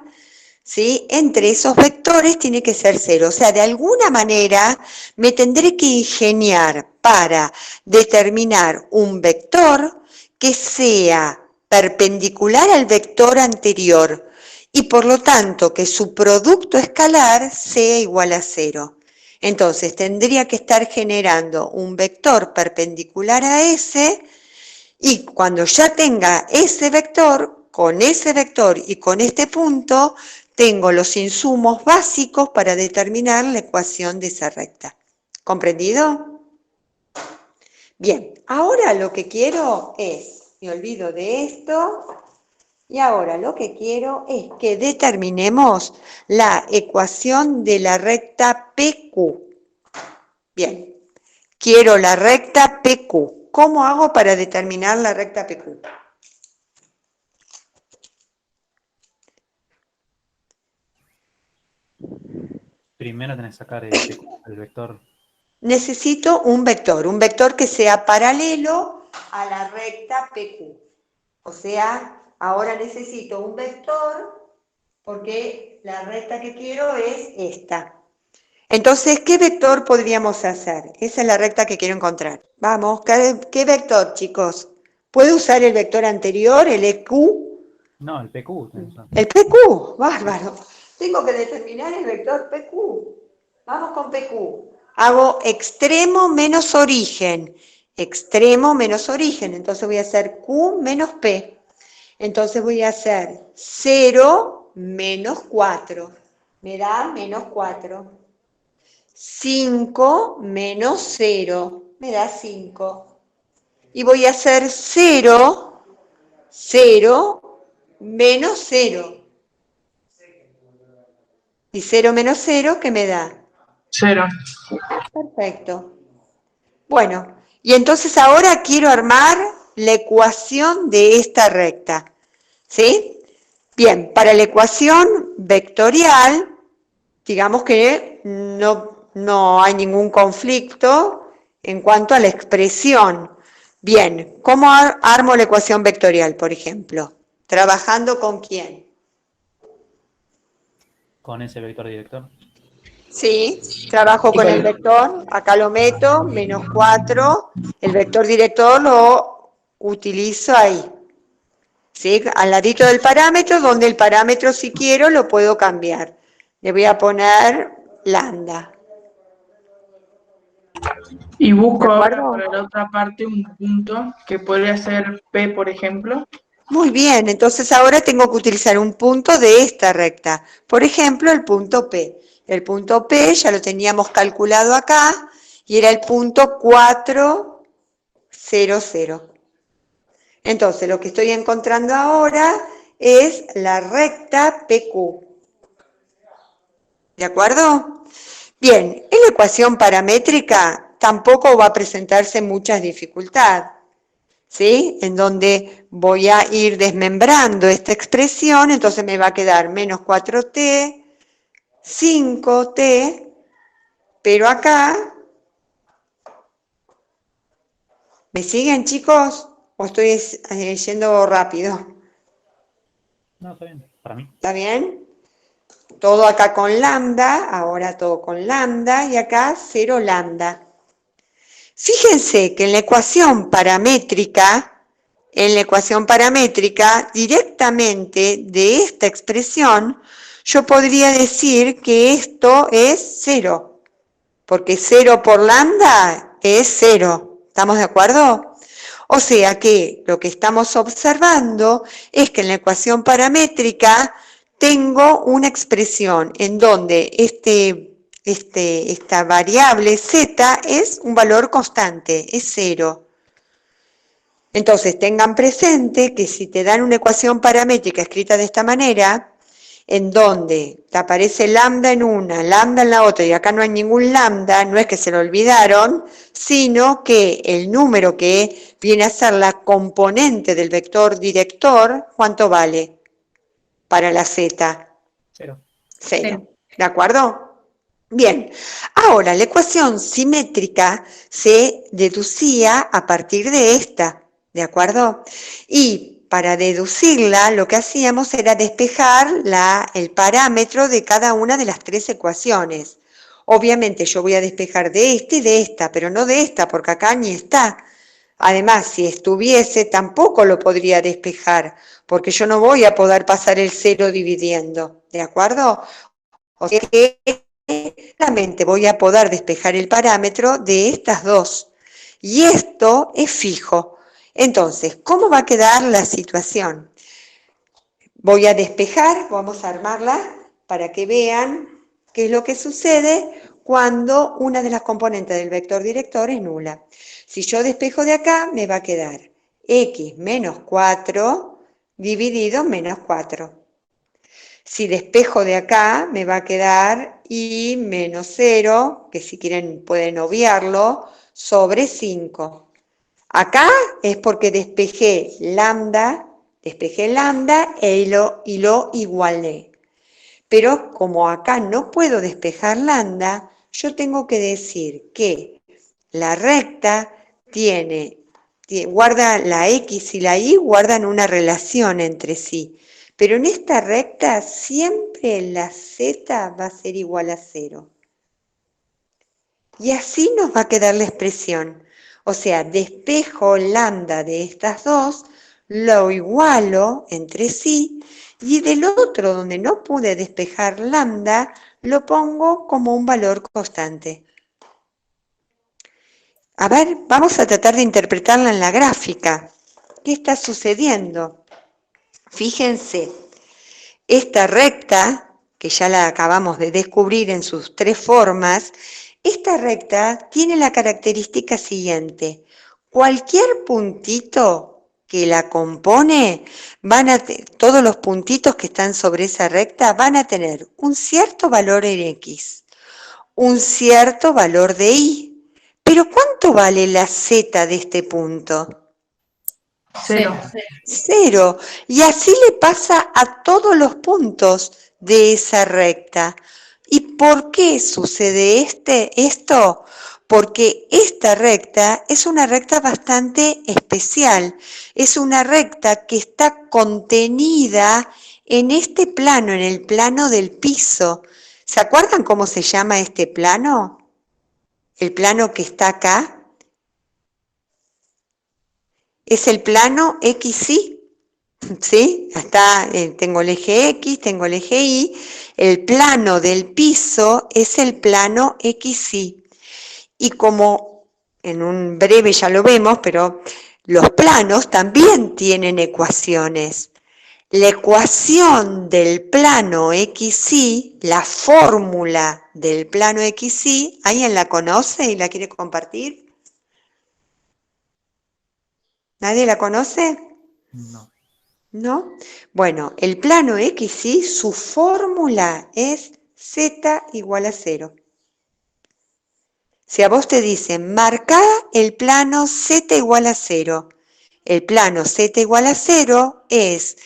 ¿sí?, entre esos vectores tiene que ser 0. O sea, de alguna manera me tendré que ingeniar para determinar un vector que sea perpendicular al vector anterior y por lo tanto que su producto escalar sea igual a 0. Entonces tendría que estar generando un vector perpendicular a ese y cuando ya tenga ese vector, con ese vector y con este punto, tengo los insumos básicos para determinar la ecuación de esa recta. ¿Comprendido? Bien, ahora lo que quiero es, me olvido de esto, y ahora lo que quiero es que determinemos la ecuación de la recta PQ. Bien, quiero la recta PQ. ¿Cómo hago para determinar la recta PQ? Primero tenés que sacar el vector. Necesito un vector que sea paralelo a la recta PQ. O sea, ahora necesito un vector porque la recta que quiero es esta. Entonces, ¿qué vector podríamos hacer? Esa es la recta que quiero encontrar. Vamos, ¿qué vector, chicos? ¿Puedo usar el vector anterior, el EQ? No, el PQ. tenés que usar. El PQ, bárbaro. Tengo que determinar el vector PQ. Vamos con PQ. Hago extremo menos origen. Extremo menos origen. Entonces voy a hacer Q menos P. Entonces voy a hacer 0 menos 4. Me da menos 4. 5 menos 0. Me da 5. Y voy a hacer 0, 0, menos 0. Y 0 menos 0, ¿qué me da? 0. Perfecto. Bueno, y entonces ahora quiero armar la ecuación de esta recta. ¿Sí? Bien, para la ecuación vectorial, digamos que no hay ningún conflicto en cuanto a la expresión. Bien, ¿cómo armo la ecuación vectorial, por ejemplo? ¿Trabajando con quién? Con ese vector director. Sí, trabajo con el vector, acá lo meto, menos 4, el vector director lo utilizo ahí, ¿sí? Al ladito del parámetro, donde el parámetro si quiero lo puedo cambiar. Le voy a poner lambda. Y busco ¿De ahora acuerdo? para la otra parte un punto que podría ser P, por ejemplo. Muy bien, entonces ahora tengo que utilizar un punto de esta recta. Por ejemplo, el punto P. El punto P ya lo teníamos calculado acá y era el punto 4, 0, 0. Entonces, lo que estoy encontrando ahora es la recta PQ. ¿De acuerdo? Bien, en la ecuación paramétrica tampoco va a presentarse mucha dificultad, ¿sí? En donde voy a ir desmembrando esta expresión, entonces me va a quedar menos 4t, 5t, pero acá, ¿me siguen, chicos? ¿O estoy yendo rápido? No, está bien. Para mí. ¿Está bien? Todo acá con lambda, ahora todo con lambda, y acá 0 lambda. Fíjense que en la ecuación paramétrica, directamente de esta expresión, yo podría decir que esto es 0, porque 0 por lambda es 0. ¿Estamos de acuerdo? O sea que lo que estamos observando es que en la ecuación paramétrica tengo una expresión en donde esta variable z es un valor constante, es 0. Entonces tengan presente que si te dan una ecuación paramétrica escrita de esta manera, en donde te aparece lambda en una, lambda en la otra, y acá no hay ningún lambda, no es que se lo olvidaron, sino que el número que viene a ser la componente del vector director, ¿cuánto vale para la z? 0. 0. ¿De acuerdo? Bien, ahora la ecuación simétrica se deducía a partir de esta, ¿de acuerdo? Y para deducirla lo que hacíamos era despejar el parámetro de cada una de las tres ecuaciones. Obviamente yo voy a despejar de esta y de esta, pero no de esta, porque acá ni está. Además, si estuviese, tampoco lo podría despejar, porque yo no voy a poder pasar el 0 dividiendo, ¿de acuerdo? O sea que solamente voy a poder despejar el parámetro de estas dos. Y esto es fijo. Entonces, ¿cómo va a quedar la situación? Voy a despejar, vamos a armarla, para que vean qué es lo que sucede cuando una de las componentes del vector director es nula. Si yo despejo de acá, me va a quedar x menos 4 dividido menos 4. Si despejo de acá, me va a quedar y menos 0, que si quieren pueden obviarlo, sobre 5. Acá es porque despejé lambda y lo igualé. Pero como acá no puedo despejar lambda, yo tengo que decir que la recta guarda la x y la y guardan una relación entre sí. Pero en esta recta siempre la z va a ser igual a 0. Y así nos va a quedar la expresión. O sea, despejo lambda de estas dos, lo igualo entre sí, y del otro, donde no pude despejar lambda, lo pongo como un valor constante. A ver, vamos a tratar de interpretarla en la gráfica. ¿Qué está sucediendo? Fíjense, esta recta, que ya la acabamos de descubrir en sus tres formas, esta recta tiene la característica siguiente. Cualquier puntito que la compone, todos los puntitos que están sobre esa recta van a tener un cierto valor en x, un cierto valor de y. Pero ¿cuánto vale la z de este punto? 0. 0. Y así le pasa a todos los puntos de esa recta. ¿Y por qué sucede esto? Porque esta recta es una recta bastante especial. Es una recta que está contenida en este plano, en el plano del piso. ¿Se acuerdan cómo se llama este plano? El plano que está acá. Es el plano XY, ¿sí? Tengo el eje X, tengo el eje Y, el plano del piso es el plano XY. Y como en un breve ya lo vemos, pero los planos también tienen ecuaciones. La ecuación del plano XY, la fórmula del plano XY, ¿alguien la conoce y la quiere compartir? ¿Nadie la conoce? No. ¿No? Bueno, el plano XY, su fórmula es z igual a 0. Si a vos te dicen, marcá el plano z igual a 0, el plano z igual a 0 es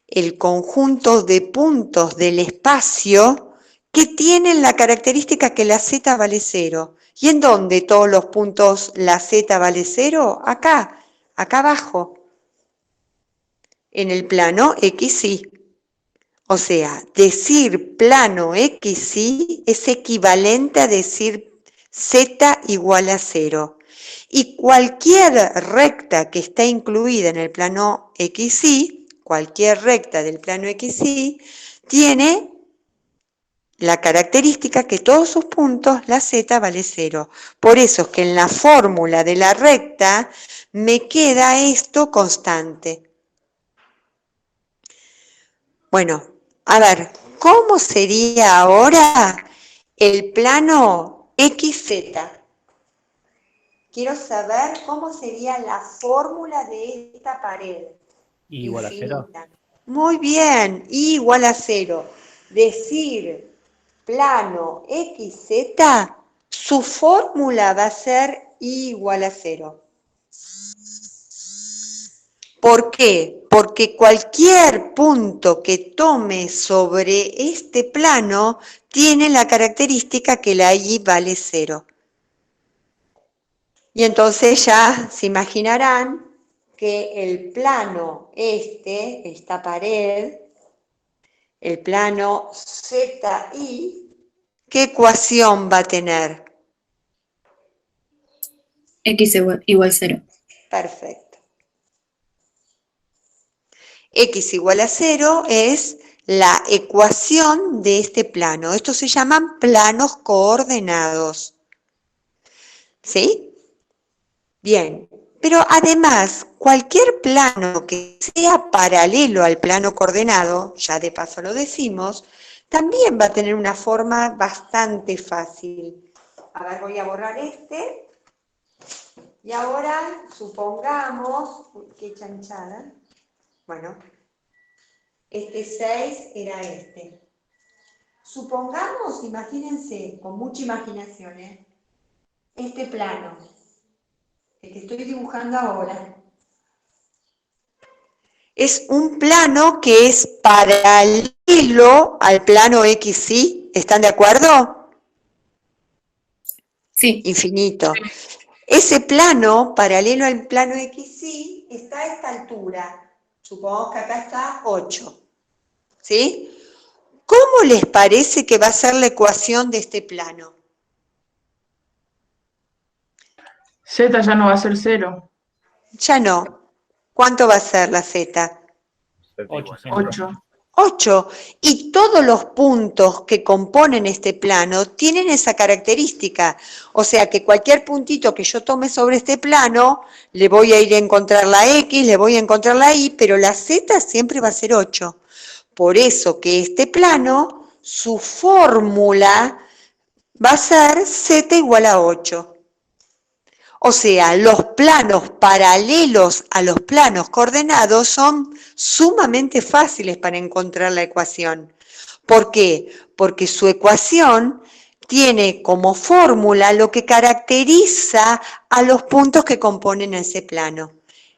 el conjunto de puntos del espacio que tienen la característica que la z vale 0. ¿Y en dónde todos los puntos la z vale 0? Acá abajo, en el plano XY. O sea, decir plano XY es equivalente a decir z igual a 0. Y cualquier recta que está incluida en el plano XY, cualquier recta del plano XY, tiene la característica que todos sus puntos, la z vale 0. Por eso es que en la fórmula de la recta me queda esto constante. Bueno, a ver, ¿cómo sería ahora el plano XZ? Quiero saber cómo sería la fórmula de esta pared. ¿Y igual a 0? Muy bien, y igual a 0. Decir plano XZ, su fórmula va a ser y igual a 0. ¿Por qué? Porque cualquier punto que tome sobre este plano tiene la característica que la y vale 0. Y entonces ya se imaginarán que el plano esta pared, el plano ZI, ¿qué ecuación va a tener? X igual 0. Perfecto. X igual a 0 es la ecuación de este plano. Estos se llaman planos coordenados. ¿Sí? Bien. Pero además, cualquier plano que sea paralelo al plano coordenado, ya de paso lo decimos, también va a tener una forma bastante fácil. A ver, voy a borrar este. Y ahora, supongamos, uy, qué chanchada. Bueno, este 6 era este. Supongamos, imagínense, con mucha imaginación, este plano, el que estoy dibujando ahora. Es un plano que es paralelo al plano XY. ¿Están de acuerdo? Sí, Infinito. Ese plano, paralelo al plano XY, está a esta altura. Supongamos que acá está 8. ¿Sí? ¿Cómo les parece que va a ser la ecuación de este plano? Z ya no va a ser 0. Ya no. ¿Cuánto va a ser la Z? 8 siempre. 8. 8. Y todos los puntos que componen este plano tienen esa característica. O sea que cualquier puntito que yo tome sobre este plano, le voy a ir a encontrar la X, le voy a encontrar la Y, pero la Z siempre va a ser 8. Por eso que este plano, su fórmula va a ser Z igual a 8. O sea, los planos paralelos a los planos coordenados son sumamente fáciles para encontrar la ecuación. ¿Por qué? Porque su ecuación tiene como fórmula lo que caracteriza a los puntos que componen ese plano.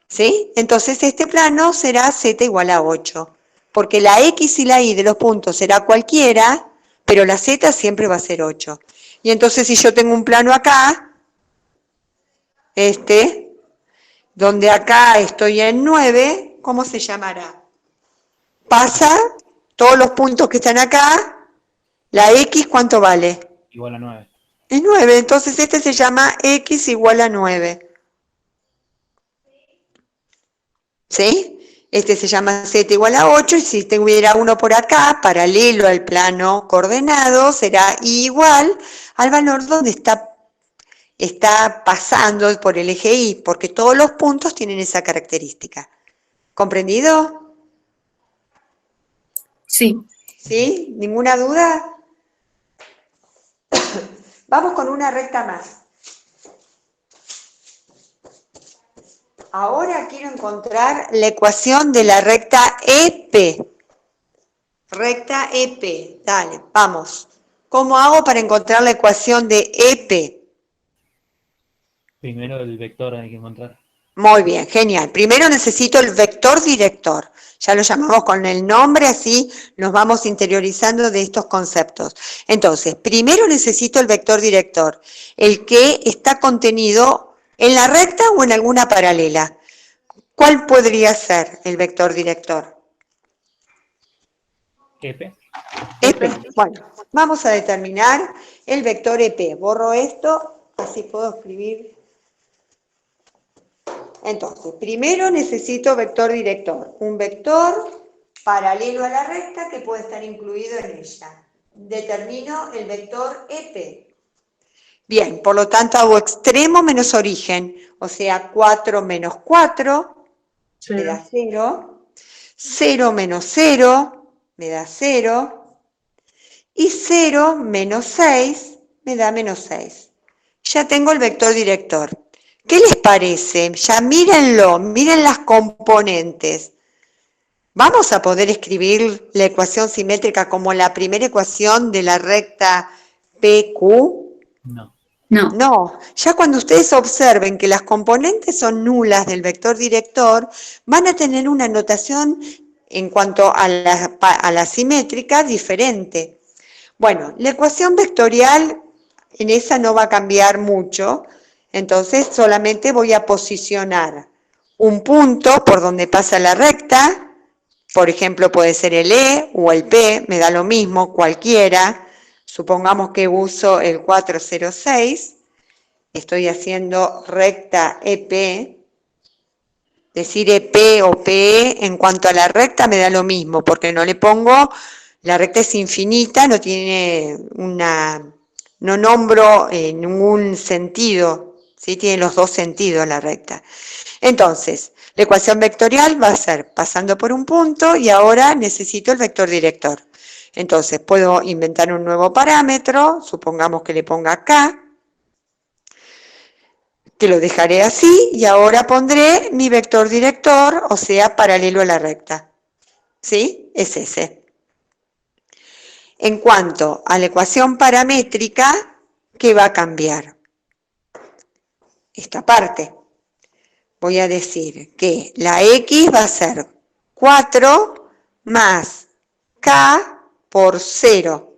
¿Sí? Entonces este plano será Z igual a 8. Porque la X y la Y de los puntos será cualquiera, pero la Z siempre va a ser 8. Y entonces si yo tengo un plano acá, donde acá estoy en 9, ¿cómo se llamará? Pasa todos los puntos que están acá, la X, ¿cuánto vale? Igual a 9. Es 9, entonces este se llama X igual a 9. ¿Sí? Este se llama Z igual a 8, y si tuviera uno por acá, paralelo al plano coordenado, será igual al valor donde está pasando por el eje Y, porque todos los puntos tienen esa característica. ¿Comprendido? sí. ¿Sí? ¿Ninguna duda? Vamos con una recta más. Ahora quiero encontrar la ecuación de la recta EP. Recta EP. Dale, vamos. ¿Cómo hago para encontrar la ecuación de EP? Primero el vector hay que encontrar. Muy bien, genial. Primero necesito el vector director. Ya lo llamamos con el nombre, así nos vamos interiorizando de estos conceptos. Entonces, primero necesito el vector director, el que está contenido en la recta o en alguna paralela. ¿Cuál podría ser el vector director? EP. EP. Bueno, vamos a determinar el vector EP. Borro esto, así puedo escribir. Entonces, primero necesito vector director, un vector paralelo a la recta que puede estar incluido en ella. Determino el vector EP. Bien, por lo tanto hago extremo menos origen, o sea, 4 menos 4 me da 0, 0 menos 0 me da 0, y 0 menos 6 me da menos 6. Ya tengo el vector director. ¿Qué les parece? Ya mírenlo, miren las componentes. ¿Vamos a poder escribir la ecuación simétrica como la primera ecuación de la recta PQ? No. No. No, ya cuando ustedes observen que las componentes son nulas del vector director, van a tener una notación en cuanto a la simétrica diferente. Bueno, la ecuación vectorial en esa no va a cambiar mucho. Entonces solamente voy a posicionar un punto por donde pasa la recta, por ejemplo puede ser el E o el P, me da lo mismo, cualquiera. Supongamos que uso el 406, estoy haciendo recta EP, decir EP o PE en cuanto a la recta me da lo mismo, porque no le pongo, la recta es infinita, no tiene no nombro ningún sentido. ¿Sí? Tiene los dos sentidos la recta. Entonces, la ecuación vectorial va a ser pasando por un punto y ahora necesito el vector director. Entonces, puedo inventar un nuevo parámetro, supongamos que le ponga K, que lo dejaré así, y ahora pondré mi vector director, o sea, paralelo a la recta. ¿Sí? Es ese. En cuanto a la ecuación paramétrica, ¿qué va a cambiar? Esta parte. Voy a decir que la X va a ser 4 más K por 0.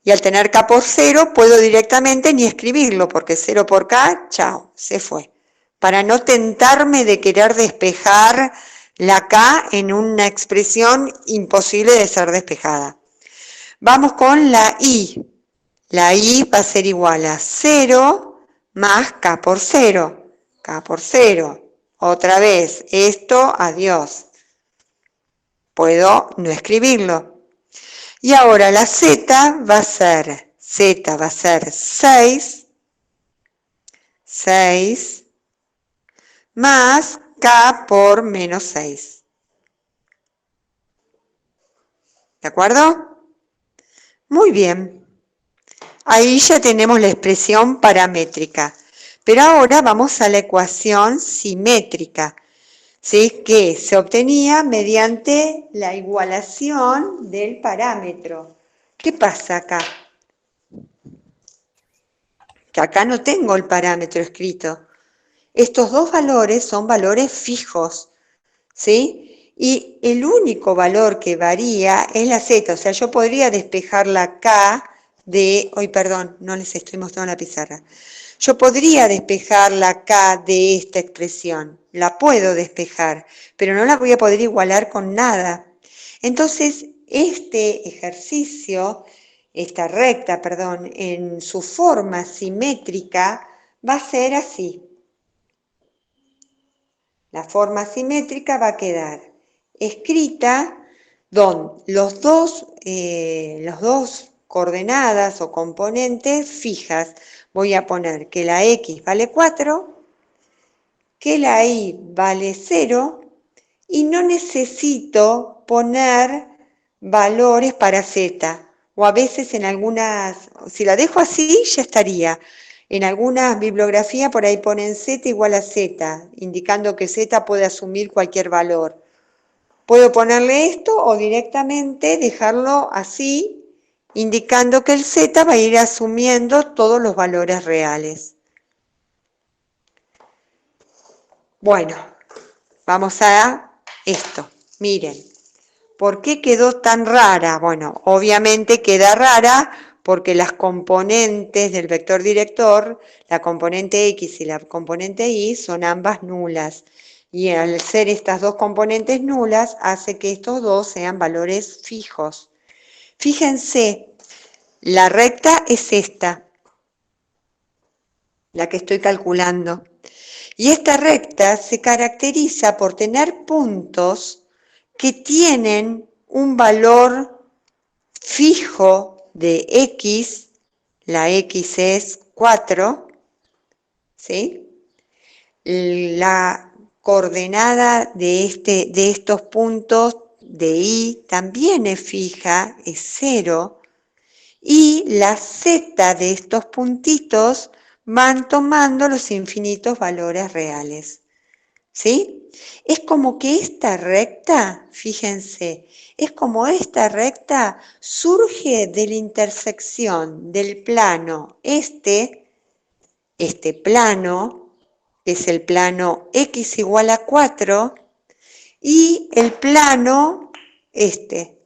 Y al tener K por 0, puedo directamente ni escribirlo, porque 0 por K, chao, se fue. Para no tentarme de querer despejar la K en una expresión imposible de ser despejada. Vamos con la I. La I va a ser igual a 0 más K por 0. K por 0. Otra vez, esto, adiós. Puedo no escribirlo. Y ahora la Z va a ser 6 más K por menos 6. ¿De acuerdo? Muy bien. Ahí ya tenemos la expresión paramétrica. Pero ahora vamos a la ecuación simétrica, ¿sí? Que se obtenía mediante la igualación del parámetro. ¿Qué pasa acá? Que acá no tengo el parámetro escrito. Estos dos valores son valores fijos, ¿sí? Y el único valor que varía es la Z, o sea, yo podría despejar la K de... Hoy, perdón, no les estoy mostrando la pizarra. Yo podría despejar la K de esta expresión, la puedo despejar, pero no la voy a poder igualar con nada. Entonces, este ejercicio, esta recta, perdón, en su forma simétrica, va a ser así. La forma simétrica va a quedar escrita donde los dos coordenadas o componentes fijas. Voy a poner que la X vale 4, que la Y vale 0, y no necesito poner valores para Z. O a veces en algunas, si la dejo así, ya estaría. En algunas bibliografías por ahí ponen Z igual a Z, indicando que Z puede asumir cualquier valor. Puedo ponerle esto o directamente dejarlo así, indicando que el Z va a ir asumiendo todos los valores reales. Bueno, vamos a esto. Miren, ¿por qué quedó tan rara? Bueno, obviamente queda rara porque las componentes del vector director, la componente X y la componente Y, son ambas nulas. Y al ser estas dos componentes nulas, hace que estos dos sean valores fijos. Fíjense, la recta es esta, la que estoy calculando. Y esta recta se caracteriza por tener puntos que tienen un valor fijo de X, la X es 4, ¿sí? La coordenada de estos puntos de Y también es fija, es 0, y la Z de estos puntitos van tomando los infinitos valores reales, ¿sí? Es como que esta recta, fíjense, es como esta recta surge de la intersección del plano este plano, que es el plano X igual a 4, y el plano este,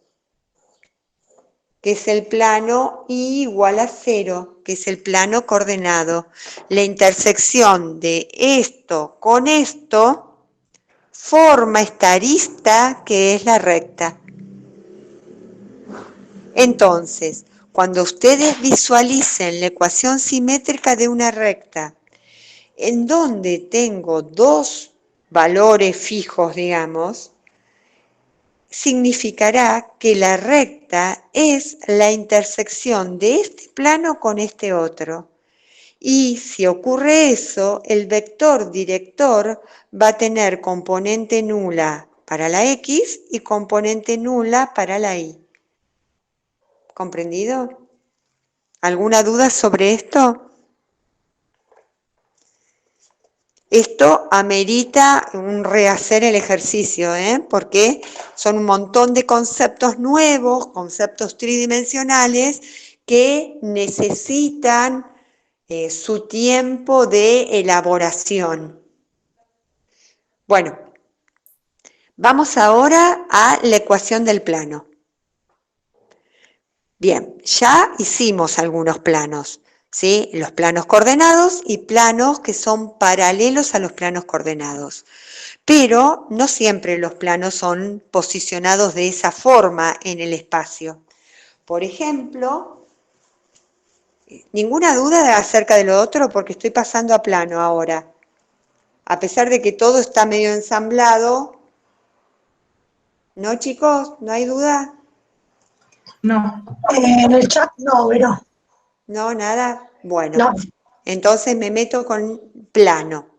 que es el plano Y igual a 0, que es el plano coordenado. La intersección de esto con esto forma esta arista que es la recta. Entonces, cuando ustedes visualicen la ecuación simétrica de una recta, en donde tengo dos valores fijos, digamos, significará que la recta es la intersección de este plano con este otro. Y si ocurre eso, el vector director va a tener componente nula para la X y componente nula para la Y. ¿Comprendido? ¿Alguna duda sobre esto? Esto amerita un rehacer el ejercicio, porque son un montón de conceptos nuevos, conceptos tridimensionales, que necesitan su tiempo de elaboración. Bueno, vamos ahora a la ecuación del plano. Bien, ya hicimos algunos planos, ¿sí? Los planos coordenados y planos que son paralelos a los planos coordenados. Pero no siempre los planos son posicionados de esa forma en el espacio. Por ejemplo, ninguna duda acerca de lo otro porque estoy pasando a plano ahora. A pesar de que todo está medio ensamblado. ¿No, chicos? ¿No hay duda? No. En el chat no, Vero. No, nada. Bueno, No. entonces me meto con plano.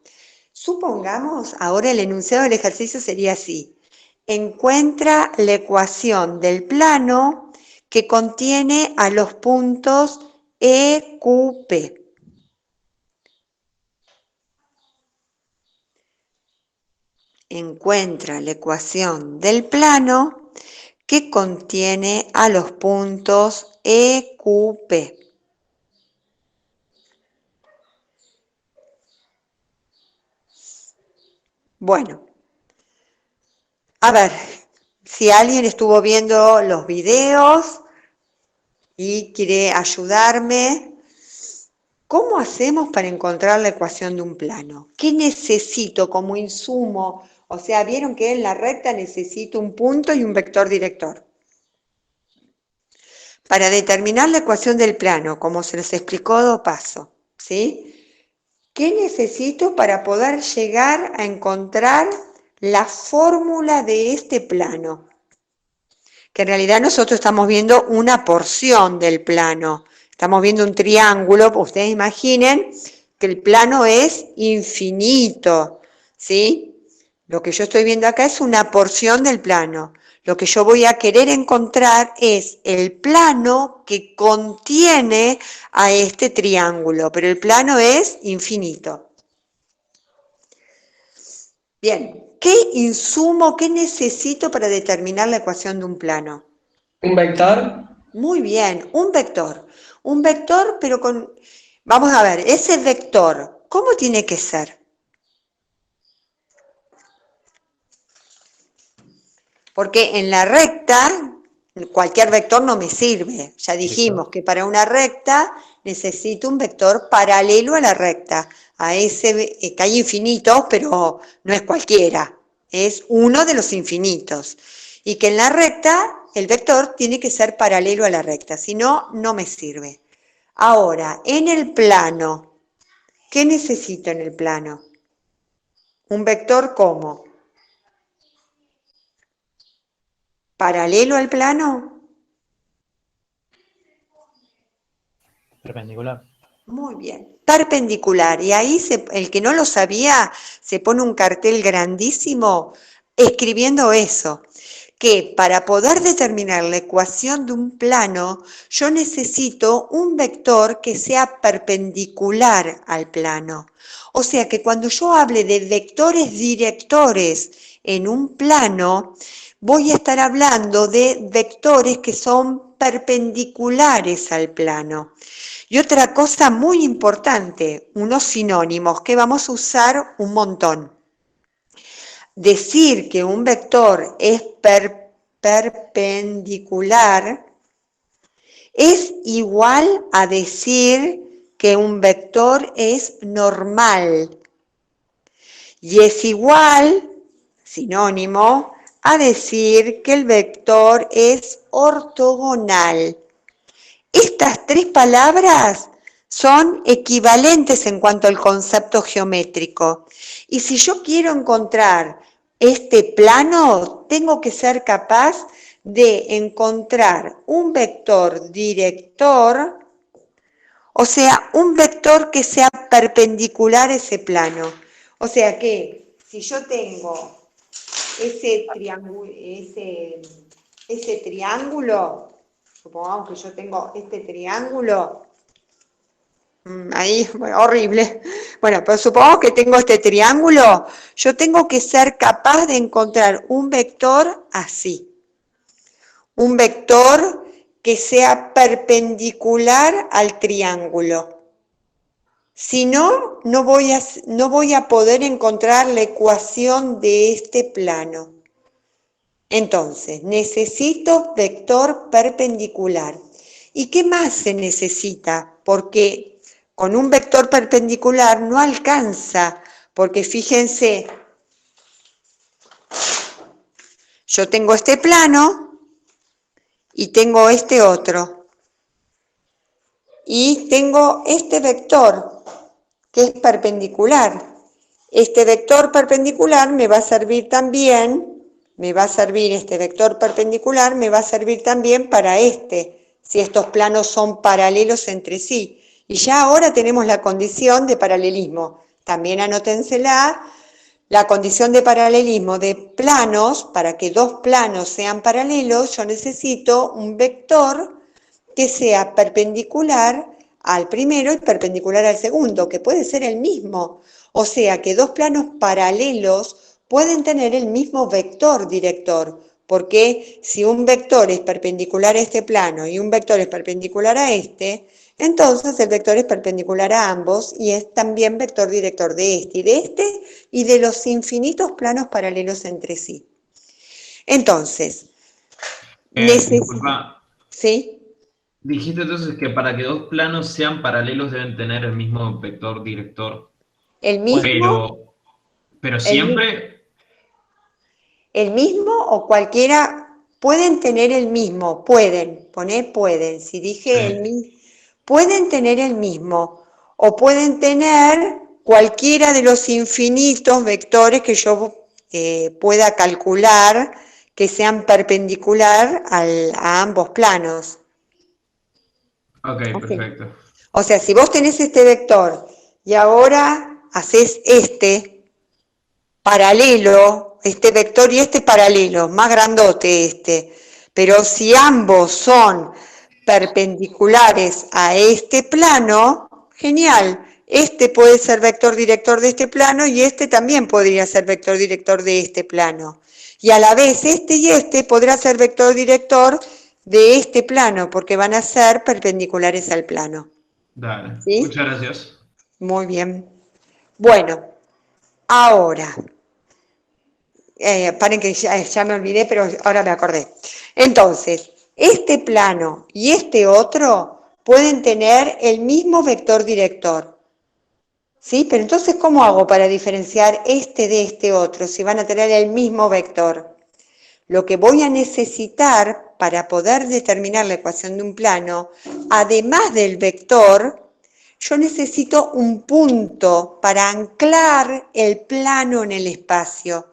Supongamos, ahora el enunciado del ejercicio sería así. Encuentra la ecuación del plano que contiene a los puntos E, Q, P. Encuentra la ecuación del plano que contiene a los puntos E, Q, P. Bueno, a ver, si alguien estuvo viendo los videos y quiere ayudarme, ¿cómo hacemos para encontrar la ecuación de un plano? ¿Qué necesito como insumo? O sea, vieron que en la recta necesito un punto y un vector director. Para determinar la ecuación del plano, como se los explicó dos pasos, ¿sí? ¿Qué necesito para poder llegar a encontrar la fórmula de este plano? Que en realidad nosotros estamos viendo una porción del plano. Estamos viendo un triángulo, ustedes imaginen que el plano es infinito, ¿sí? Lo que yo estoy viendo acá es una porción del plano. Lo que yo voy a querer encontrar es el plano que contiene a este triángulo, pero el plano es infinito. Bien, ¿qué insumo, qué necesito para determinar la ecuación de un plano? ¿Un vector? Muy bien, un vector. Un vector, pero con... Vamos a ver, ese vector, ¿cómo tiene que ser? Porque en la recta, cualquier vector no me sirve. Ya dijimos que para una recta necesito un vector paralelo a la recta. A ese, que hay infinitos, pero no es cualquiera. Es uno de los infinitos. Y que en la recta el vector tiene que ser paralelo a la recta. Si no, no me sirve. Ahora, en el plano, ¿qué necesito en el plano? ¿Un vector cómo? ¿Paralelo al plano? Perpendicular. Muy bien, perpendicular. Y ahí el que no lo sabía se pone un cartel grandísimo escribiendo eso, que para poder determinar la ecuación de un plano, yo necesito un vector que sea perpendicular al plano. O sea que cuando yo hable de vectores directores en un plano, voy a estar hablando de vectores que son perpendiculares al plano. Y otra cosa muy importante, unos sinónimos que vamos a usar un montón. Decir que un vector es perpendicular es igual a decir que un vector es normal. Y es igual, sinónimo, a decir que el vector es ortogonal. Estas tres palabras son equivalentes en cuanto al concepto geométrico. Y si yo quiero encontrar este plano, tengo que ser capaz de encontrar un vector director, o sea, un vector que sea perpendicular a ese plano. O sea que si yo tengo ese triángulo, supongamos que yo tengo este triángulo, ahí, bueno, horrible. Bueno, pero supongamos que tengo este triángulo, yo tengo que ser capaz de encontrar un vector así. Un vector que sea perpendicular al triángulo. Si no, no voy a poder encontrar la ecuación de este plano. Entonces, necesito vector perpendicular. ¿Y qué más se necesita? Porque con un vector perpendicular no alcanza, porque fíjense, yo tengo este plano y tengo este otro. Y tengo este vector que es perpendicular. Este vector perpendicular me va a servir también, este vector perpendicular me va a servir también para si estos planos son paralelos entre sí. Y ya ahora tenemos la condición de paralelismo. También anótensela, la condición de paralelismo de planos, para que dos planos sean paralelos, yo necesito un vector que sea perpendicular al primero y perpendicular al segundo, que puede ser el mismo. O sea que dos planos paralelos pueden tener el mismo vector director, porque si un vector es perpendicular a este plano y un vector es perpendicular a entonces el vector es perpendicular a ambos y es también vector director de y de los infinitos planos paralelos entre sí. Entonces, Disculpa, ¿sí? dijiste entonces que para que dos planos sean paralelos deben tener el mismo vector director. El mismo, Pero el mi- siempre, el mismo o cualquiera, pueden tener el mismo, pueden, si dije el sí. mismo, pueden tener el mismo, o pueden tener cualquiera de los infinitos vectores que yo pueda calcular que sean perpendicular a ambos planos. Ok, Ok. perfecto. O sea, si vos tenés este vector y ahora haces paralelo, este vector y paralelo, más grandote pero si ambos son perpendiculares a este plano, genial, puede ser vector director de este plano y también podría ser vector director de este plano. Y a la vez y podrá ser vector director de este plano, porque van a ser perpendiculares al plano. Dale, ¿Sí? muchas gracias. Muy bien. Bueno, ahora, paren que ya me olvidé, pero ahora me acordé. Entonces, este plano y otro pueden tener el mismo vector director. ¿Sí? Pero entonces, ¿cómo hago para diferenciar de este otro si van a tener el mismo vector? Lo que voy a necesitar para poder determinar la ecuación de un plano, además del vector, yo necesito un punto para anclar el plano en el espacio.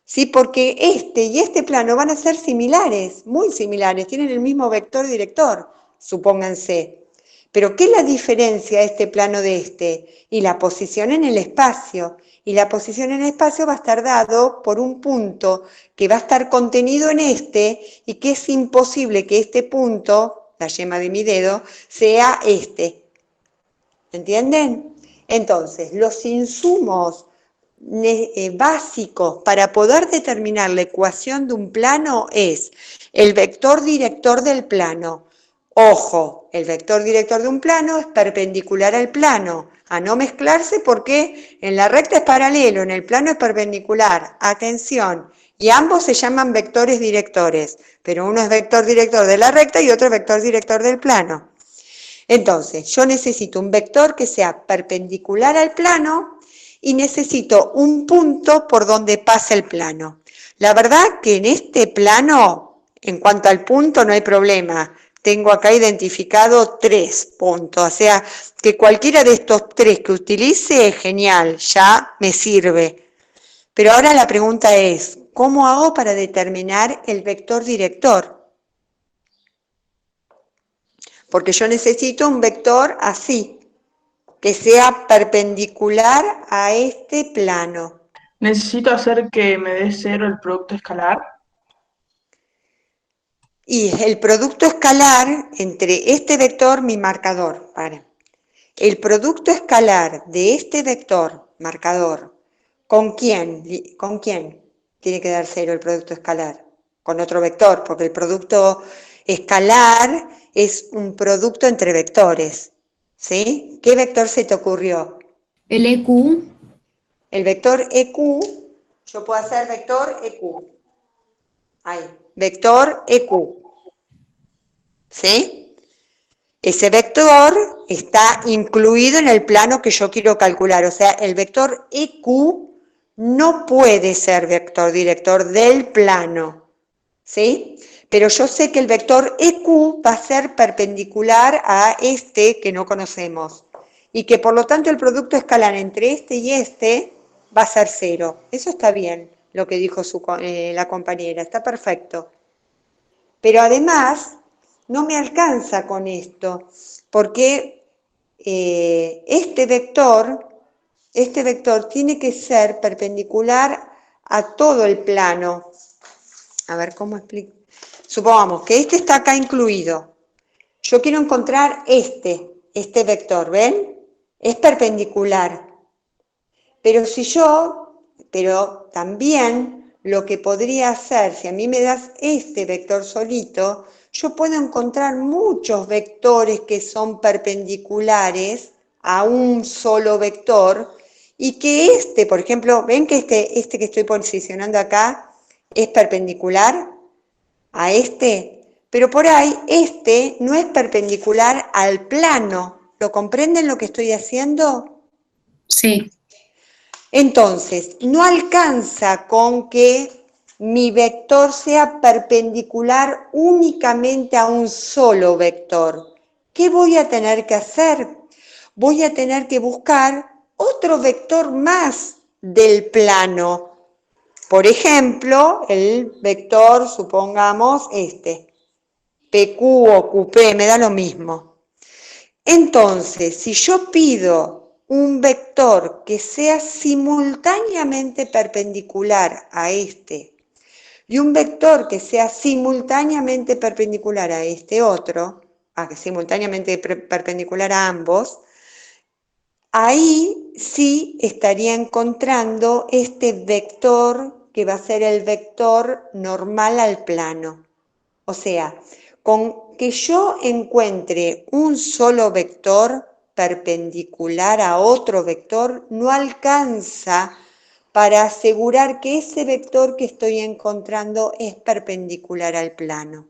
¿Sí? Porque y este plano van a ser similares, muy similares, tienen el mismo vector director, supónganse. Pero ¿qué es la diferencia de este plano de Y la posición en el espacio. Y la posición en el espacio va a estar dado por un punto que va a estar contenido en y que es imposible que este punto, la yema de mi dedo, sea ¿Entienden? Entonces, los insumos básicos para poder determinar la ecuación de un plano es el vector director del plano. Ojo, el vector director de un plano es perpendicular al plano, a no mezclarse porque en la recta es paralelo, en el plano es perpendicular. Atención, y ambos se llaman vectores directores, pero uno es vector director de la recta y otro es vector director del plano. Entonces, yo necesito un vector que sea perpendicular al plano y necesito un punto por donde pasa el plano. La verdad que en este plano, en cuanto al punto, no hay problema. Tengo acá identificado 3 puntos, o sea que cualquiera de estos 3 que utilice, genial, ya me sirve. Pero ahora la pregunta es, ¿cómo hago para determinar el vector director? Porque yo necesito un vector así, que sea perpendicular a este plano. Necesito hacer que me dé cero el producto escalar. Y el producto escalar entre este vector, mi marcador, el producto escalar de este vector, marcador, ¿con quién? ¿Con quién tiene que dar 0 el producto escalar? Con otro vector, porque el producto escalar es un producto entre vectores, ¿sí? ¿Qué vector se te ocurrió? El EQ, El vector EQ, yo puedo hacer vector EQ. Ahí, vector EQ, ¿sí? Ese vector está incluido en el plano que yo quiero calcular, o sea, el vector EQ no puede ser vector director del plano, ¿sí? Pero yo sé que el vector EQ va a ser perpendicular a este que no conocemos, y que por lo tanto el producto escalar entre este y este va a ser 0. Eso está bien, lo que dijo la compañera, está perfecto. Pero además, no me alcanza con esto, porque este vector tiene que ser perpendicular a todo el plano. A ver, ¿cómo explico? Supongamos que este está acá incluido. Yo quiero encontrar este vector, ¿ven? Es perpendicular. Pero también lo que podría hacer, si a mí me das este vector solito, yo puedo encontrar muchos vectores que son perpendiculares a un solo vector y que por ejemplo, ven que este que estoy posicionando acá es perpendicular a pero por ahí este no es perpendicular al plano. ¿Lo comprenden lo que estoy haciendo? sí. Entonces, no alcanza con que mi vector sea perpendicular únicamente a un solo vector. ¿Qué voy a tener que hacer? Voy a tener que buscar otro vector más del plano. Por ejemplo, el vector, supongamos PQ o QP, me da lo mismo. Entonces, si yo pido un vector que sea simultáneamente perpendicular a y un vector que sea simultáneamente perpendicular a este otro, que simultáneamente perpendicular a ambos, ahí sí estaría encontrando este vector que va a ser el vector normal al plano. O sea, con que yo encuentre un solo vector perpendicular a otro vector no alcanza para asegurar que ese vector que estoy encontrando es perpendicular al plano.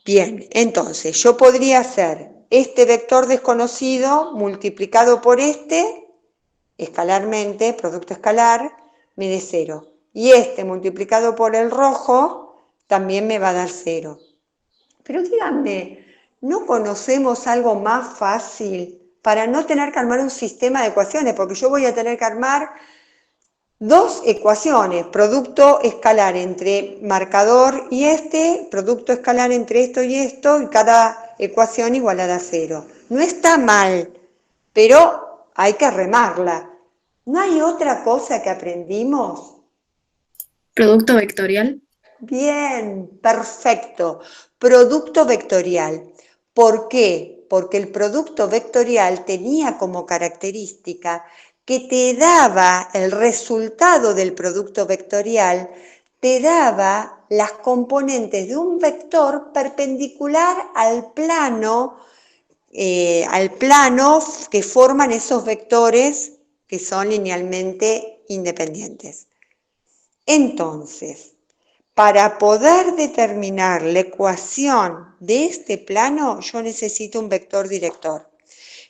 Bien, entonces yo podría hacer este vector desconocido multiplicado por escalarmente, producto escalar, me dé 0. Y multiplicado por el rojo también me va a dar 0. Pero díganme, ¿no conocemos algo más fácil para no tener que armar un sistema de ecuaciones? Porque yo voy a tener que armar dos ecuaciones, producto escalar entre marcador y producto escalar entre esto y cada ecuación igualada a 0. No está mal, pero hay que remarla. ¿No hay otra cosa que aprendimos? Producto vectorial. Bien, perfecto. Producto vectorial. ¿Por qué? Porque el producto vectorial tenía como característica que te daba el resultado del producto vectorial, te daba las componentes de un vector perpendicular al plano que forman esos vectores que son linealmente independientes. Entonces, para poder determinar la ecuación de este plano, yo necesito un vector director.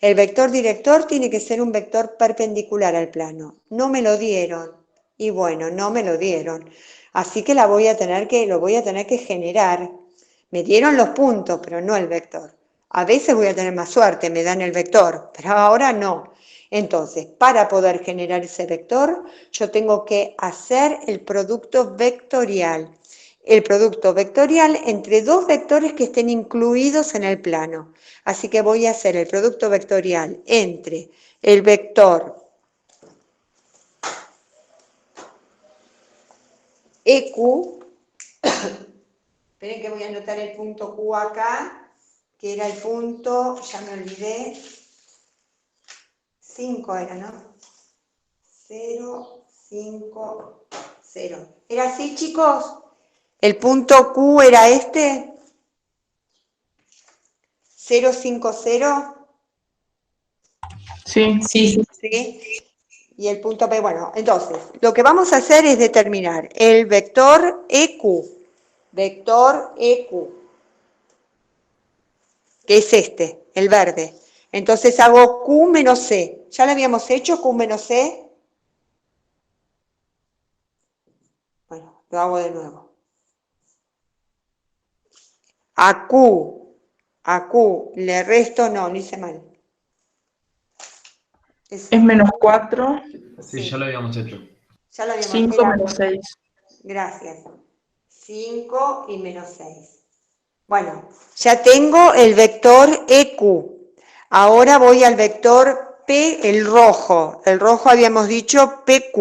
El vector director tiene que ser un vector perpendicular al plano. No me lo dieron. Y bueno, no me lo dieron. Así que lo voy a tener que generar. Me dieron los puntos, pero no el vector. A veces voy a tener más suerte, me dan el vector, pero ahora no. Entonces, para poder generar ese vector, yo tengo que hacer el producto vectorial. El producto vectorial entre dos vectores que estén incluidos en el plano. Así que voy a hacer el producto vectorial entre el vector EQ Esperen que voy a anotar el punto Q acá, que era el punto, ya me olvidé, 5 era, ¿no? 0, 5, 0. ¿Era así, chicos? ¿El punto Q era este? 0, 5, 0. Sí. Sí, ¿Sí? Y el punto P, bueno, entonces, lo que vamos a hacer es determinar el vector EQ, que es este, el verde. Entonces hago Q menos C. ¿Ya lo habíamos hecho, Q menos C? Bueno, lo hago de nuevo. A Q le resto, no, lo hice mal. Es -4, Sí, ya lo habíamos hecho. Ya lo habíamos 5 hecho. menos 6. Gracias. 5 y menos 6. Bueno, ya tengo el vector EQ. Ahora voy al vector P, el rojo. El rojo habíamos dicho PQ.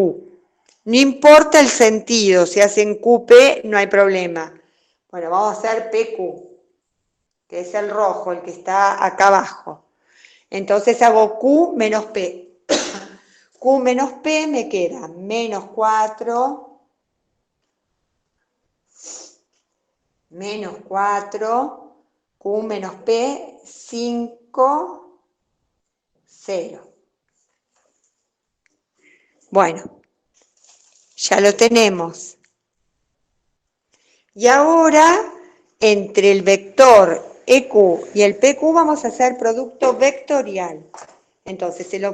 No importa el sentido, si hacen QP no hay problema. Bueno, vamos a hacer PQ, que es el rojo, el que está acá abajo. Entonces hago Q menos P. Q menos P me queda menos 4, menos 4, Q menos P, 5, 0. Bueno, ya lo tenemos. Y ahora, entre el vector EQ y el PQ vamos a hacer producto vectorial. Entonces, mi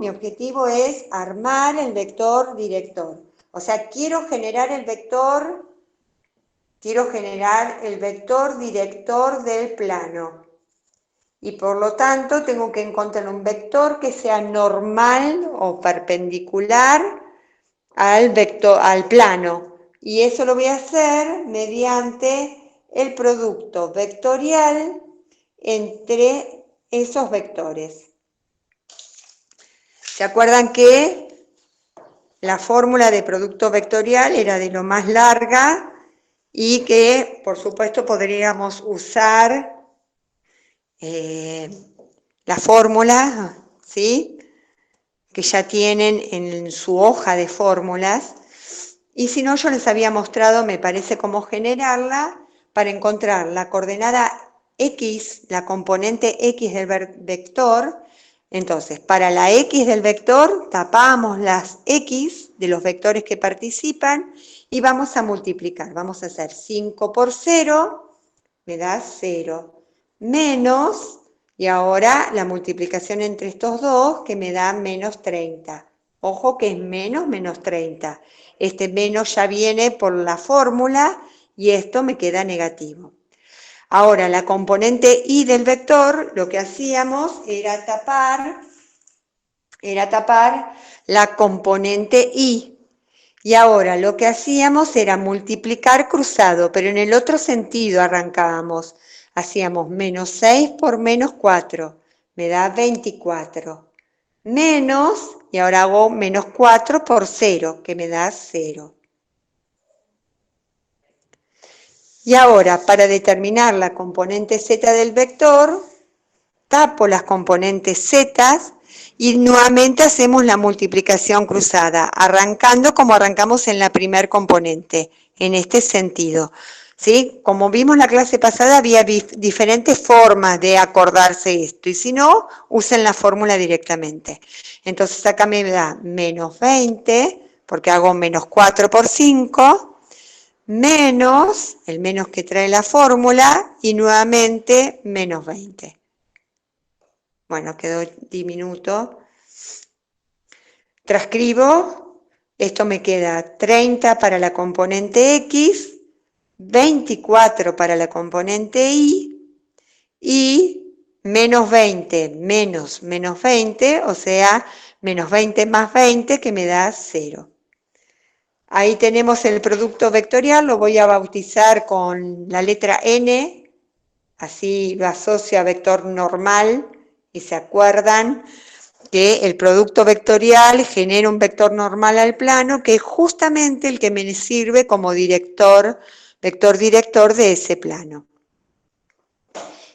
objetivo es armar el vector director. O sea, quiero generar el vector director del plano. Y por lo tanto, tengo que encontrar un vector que sea normal o perpendicular al plano. Y eso lo voy a hacer mediante el producto vectorial entre esos vectores. ¿Se acuerdan que la fórmula de producto vectorial era de lo más larga y que, por supuesto, podríamos usar la fórmula, ¿sí?, que ya tienen en su hoja de fórmulas? Y si no, yo les había mostrado, me parece, cómo generarla para encontrar la coordenada X, la componente X del vector. Entonces, para la X del vector, tapamos las X de los vectores que participan y vamos a multiplicar. Vamos a hacer 5 por 0, me da 0, menos, y ahora la multiplicación entre estos dos, que me da menos 30. Ojo que es menos 30. Este menos ya viene por la fórmula y esto me queda negativo. Ahora, la componente Y del vector, lo que hacíamos era tapar la componente Y. Y ahora lo que hacíamos era multiplicar cruzado, pero en el otro sentido arrancábamos. Hacíamos menos 6 por menos 4, me da 24. Menos, y ahora hago menos 4 por 0, que me da 0. Y ahora, para determinar la componente z del vector, tapo las componentes z y nuevamente hacemos la multiplicación cruzada, arrancando como arrancamos en la primer componente, en este sentido. ¿Sí? Como vimos en la clase pasada, había diferentes formas de acordarse esto, y si no, usen la fórmula directamente. Entonces acá me da menos 20, porque hago menos 4 por 5, menos, el menos que trae la fórmula, y nuevamente menos 20. Bueno, quedó diminuto. Transcribo, esto me queda 30 para la componente X, 24 para la componente Y, y menos 20 menos 20, o sea, menos 20 más 20, que me da 0. Ahí tenemos el producto vectorial, lo voy a bautizar con la letra N, así lo asocio a vector normal, y se acuerdan que el producto vectorial genera un vector normal al plano, que es justamente el que me sirve como director vector director de ese plano.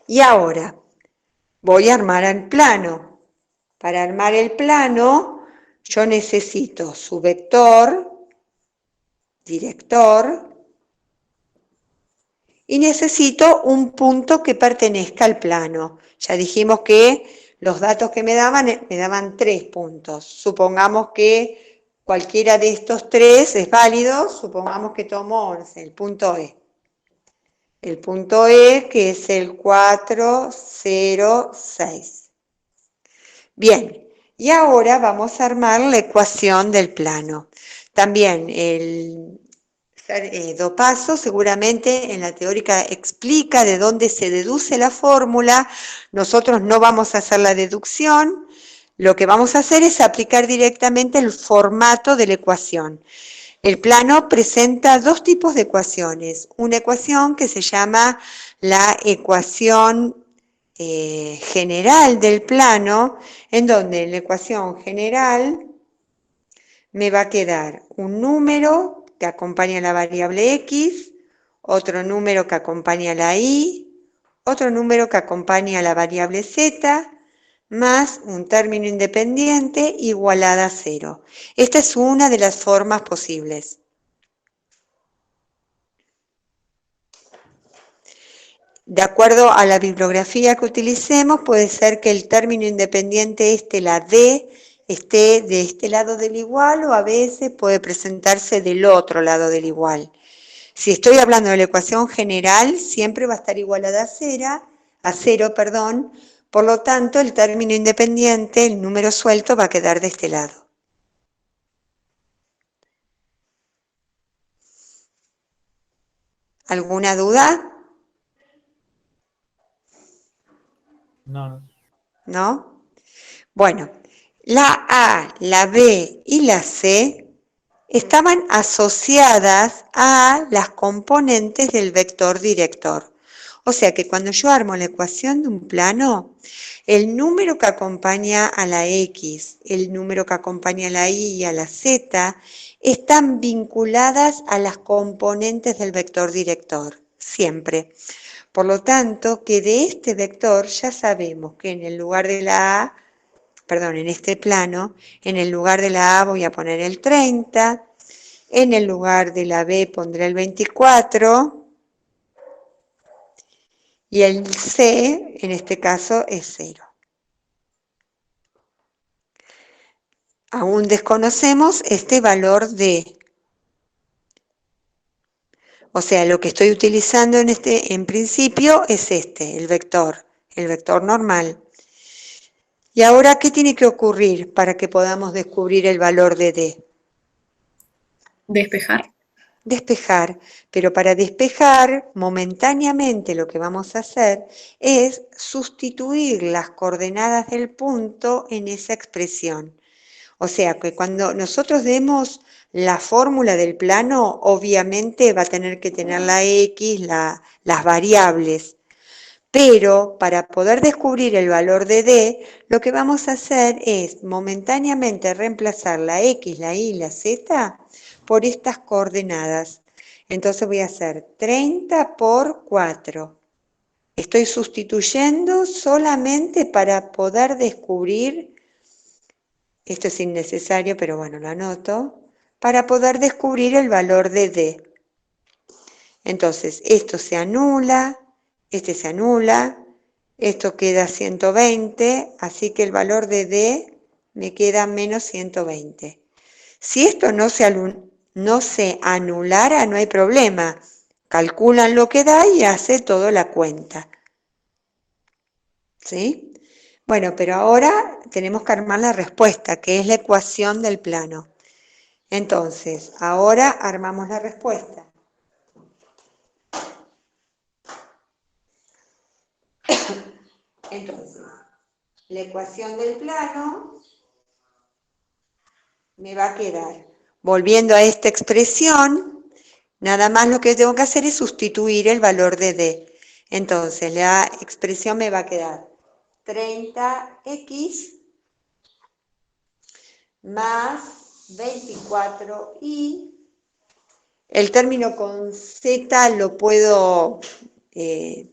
Y ahora voy a armar el plano. Para armar el plano, yo necesito su vector director y necesito un punto que pertenezca al plano. Ya dijimos que los datos que me daban 3 puntos. Supongamos que cualquiera de estos 3 es válido, supongamos que tomo 11, el punto E. El punto E que es el 4, 0, 6. Bien, y ahora vamos a armar la ecuación del plano. También el Dopazo seguramente en la teórica explica de dónde se deduce la fórmula. Nosotros no vamos a hacer la deducción, lo que vamos a hacer es aplicar directamente el formato de la ecuación. El plano presenta 2 tipos de ecuaciones. Una ecuación que se llama la ecuación general del plano, en donde en la ecuación general me va a quedar un número que acompaña la variable x, otro número que acompaña la y, otro número que acompaña la variable z, más un término independiente igualada a 0. Esta es una de las formas posibles. De acuerdo a la bibliografía que utilicemos, puede ser que el término independiente la D, esté de este lado del igual o a veces puede presentarse del otro lado del igual. Si estoy hablando de la ecuación general, siempre va a estar igualada a cero, por lo tanto el término independiente, el número suelto, va a quedar de este lado. ¿Alguna duda? No, ¿No? Bueno, la A, la B y la C estaban asociadas a las componentes del vector director. O sea que cuando yo armo la ecuación de un plano, el número que acompaña a la X, el número que acompaña a la Y y a la Z, están vinculadas a las componentes del vector director, siempre. Por lo tanto, que de este vector ya sabemos que en el lugar de la A, en este plano, en el lugar de la A voy a poner el 30, en el lugar de la B pondré el 24, y el C, en este caso, es 0. Aún desconocemos este valor D. O sea, lo que estoy utilizando en principio es el vector normal. Y ahora, ¿qué tiene que ocurrir para que podamos descubrir el valor de D? Despejar. Despejar, pero para despejar, momentáneamente lo que vamos a hacer es sustituir las coordenadas del punto en esa expresión. O sea, que cuando nosotros demos la fórmula del plano, obviamente va a tener que tener la X, las variables. Pero para poder descubrir el valor de D, lo que vamos a hacer es momentáneamente reemplazar la X, la Y y la Z por estas coordenadas. Entonces voy a hacer 30 por 4. Estoy sustituyendo solamente para poder descubrir, esto es innecesario, pero bueno, lo anoto, para poder descubrir el valor de D. Entonces, esto se anula, este se anula, esto queda 120, así que el valor de D me queda menos 120. Si esto no se anulara, no hay problema. Calculan lo que da y hace toda la cuenta. ¿Sí? Bueno, pero ahora tenemos que armar la respuesta, que es la ecuación del plano. Entonces, ahora armamos la respuesta. Entonces, la ecuación del plano me va a quedar, volviendo a esta expresión, nada más lo que tengo que hacer es sustituir el valor de D. Entonces, la expresión me va a quedar 30x más 24y, El término con Z lo puedo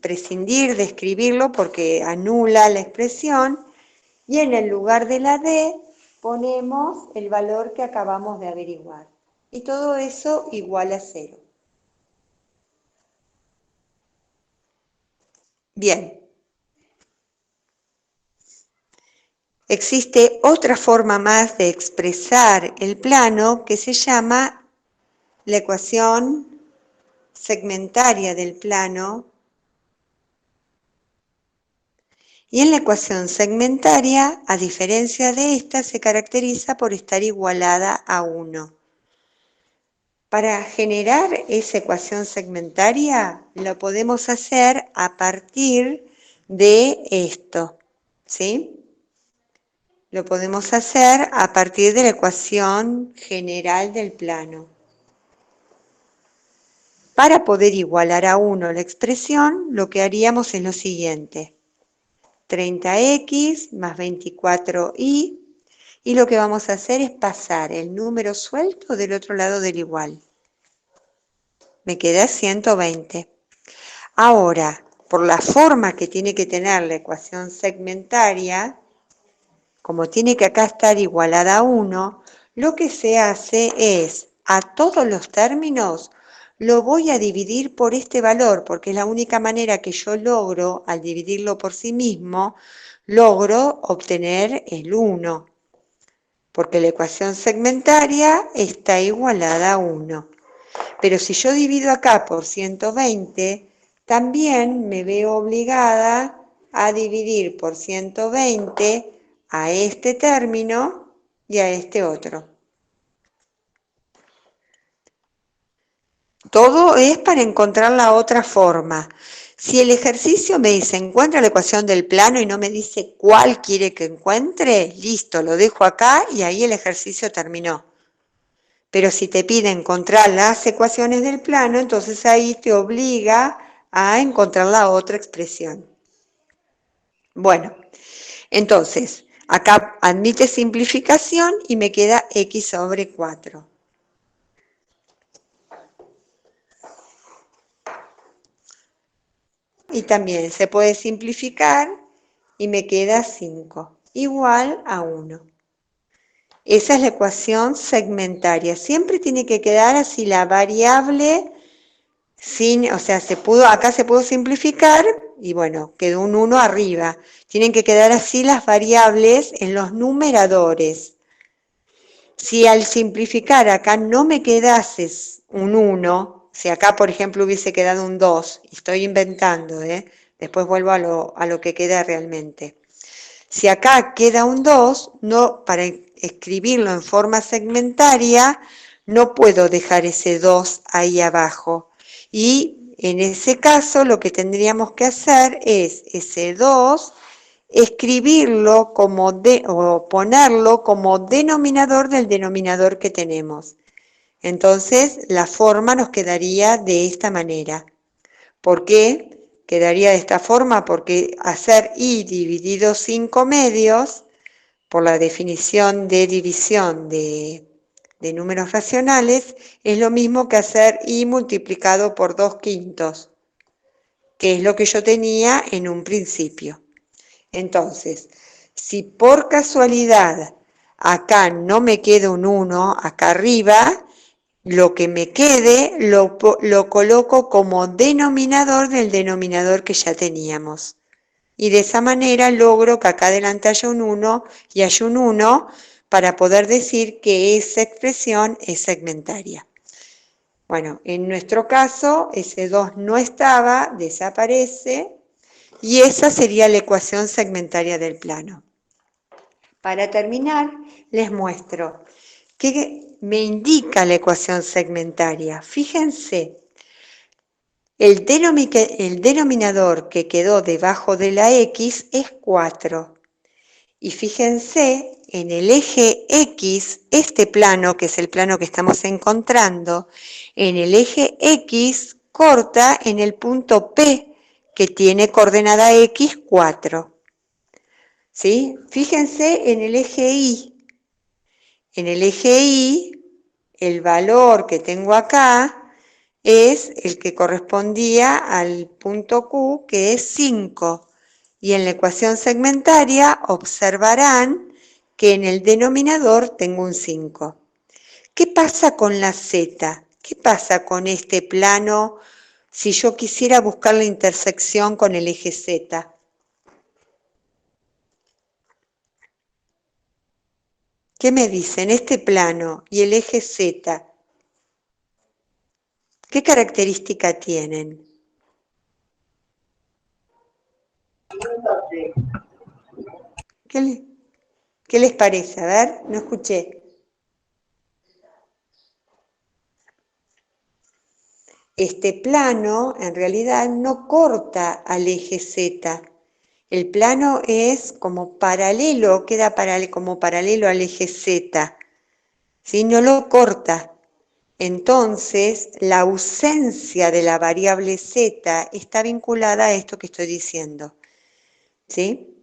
prescindir de escribirlo porque anula la expresión, y en el lugar de la D ponemos el valor que acabamos de averiguar. Y todo eso igual a 0. Bien. Existe otra forma más de expresar el plano que se llama la ecuación segmentaria del plano. Y en la ecuación segmentaria, a diferencia de esta, se caracteriza por estar igualada a 1. Para generar esa ecuación segmentaria, lo podemos hacer a partir de esto, ¿sí? Lo podemos hacer a partir de la ecuación general del plano. Para poder igualar a 1 la expresión, lo que haríamos es lo siguiente. 30x más 24y, y lo que vamos a hacer es pasar el número suelto del otro lado del igual. Me queda 120. Ahora, por la forma que tiene que tener la ecuación segmentaria, como tiene que acá estar igualada a 1, lo que se hace es, a todos los términos, lo voy a dividir por este valor, porque es la única manera que yo logro, al dividirlo por sí mismo, logro obtener el 1, porque la ecuación segmentaria está igualada a 1. Pero si yo divido acá por 120, también me veo obligada a dividir por 120 a este término y a este otro. Todo es para encontrar la otra forma. Si el ejercicio me dice encuentra la ecuación del plano y no me dice cuál quiere que encuentre, listo, lo dejo acá y ahí el ejercicio terminó. Pero si te pide encontrar las ecuaciones del plano, entonces ahí te obliga a encontrar la otra expresión. Bueno, entonces, acá admite simplificación y me queda x sobre 4. Y también se puede simplificar y me queda 5, igual a 1. Esa es la ecuación segmentaria. Siempre tiene que quedar así la variable, o sea, acá se pudo simplificar y bueno, quedó un 1 arriba. Tienen que quedar así las variables en los numeradores. Si al simplificar acá no me quedase un 1, si acá por ejemplo hubiese quedado un 2, y estoy inventando, después vuelvo a lo que queda realmente. Si acá queda un 2, para escribirlo en forma segmentaria, no puedo dejar ese 2 ahí abajo. Y en ese caso lo que tendríamos que hacer es ese 2, escribirlo o ponerlo como denominador del denominador que tenemos. Entonces la forma nos quedaría de esta manera. ¿Por qué quedaría de esta forma? Porque hacer y dividido 5 medios, por la definición de división de números racionales, es lo mismo que hacer y multiplicado por 2/5, que es lo que yo tenía en un principio. Entonces, si por casualidad acá no me queda un 1, acá arriba, lo que me quede lo coloco como denominador del denominador que ya teníamos. Y de esa manera logro que acá adelante haya un 1 y haya un 1 para poder decir que esa expresión es segmentaria. Bueno, en nuestro caso ese 2 no estaba, desaparece, y esa sería la ecuación segmentaria del plano. Para terminar, les muestro qué me indica la ecuación segmentaria. Fíjense, el denominador que quedó debajo de la x es 4. Y fíjense, en el eje x, este plano, que es el plano que estamos encontrando, en el eje x corta en el punto P, que tiene coordenada x 4. ¿Sí? Fíjense en el eje y. En el eje y, el valor que tengo acá es el que correspondía al punto Q, que es 5. Y en la ecuación segmentaria observarán que en el denominador tengo un 5. ¿Qué pasa con la Z? ¿Qué pasa con este plano si yo quisiera buscar la intersección con el eje Z? ¿Qué me dicen? Este plano y el eje Z, ¿qué característica tienen? ¿Qué les parece? A ver, no escuché. Este plano en realidad no corta al eje Z. El plano es como paralelo, queda como paralelo al eje Z, ¿sí? No lo corta. Entonces, la ausencia de la variable Z está vinculada a esto que estoy diciendo, ¿sí?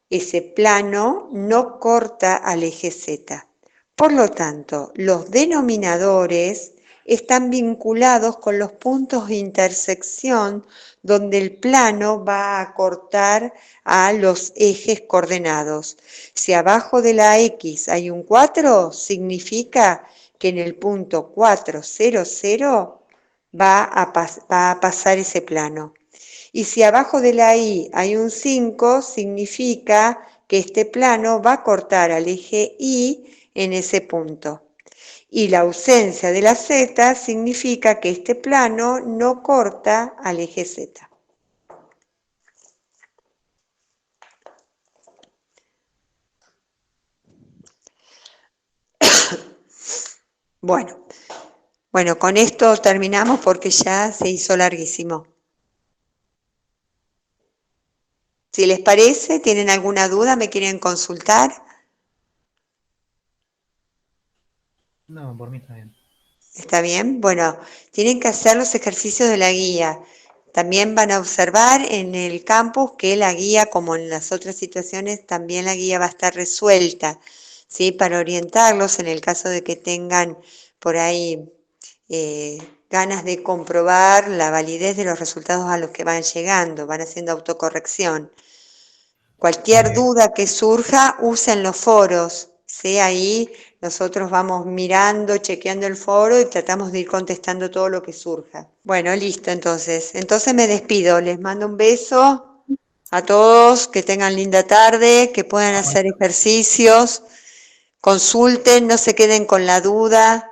Ese plano no corta al eje Z. Por lo tanto, los denominadores están vinculados con los puntos de intersección donde el plano va a cortar a los ejes coordenados. Si abajo de la X hay un 4, significa que en el punto 4, 0, 0 va a pasar ese plano. Y si abajo de la Y hay un 5, significa que este plano va a cortar al eje Y en ese punto. Y la ausencia de la Z significa que este plano no corta al eje Z. Bueno, con esto terminamos porque ya se hizo larguísimo. Si les parece, ¿tienen alguna duda? ¿Me quieren consultar? No, por mí está bien. ¿Está bien? Bueno, tienen que hacer los ejercicios de la guía. También van a observar en el campus que la guía, como en las otras situaciones, también la guía va a estar resuelta, ¿sí? Para orientarlos en el caso de que tengan por ahí ganas de comprobar la validez de los resultados a los que van llegando, van haciendo autocorrección. Cualquier duda que surja, usen los foros, ¿sí? Ahí nosotros vamos mirando, chequeando el foro y tratamos de ir contestando todo lo que surja. Bueno, listo, entonces. Entonces me despido, les mando un beso a todos, que tengan linda tarde, que puedan hacer ejercicios, consulten, no se queden con la duda.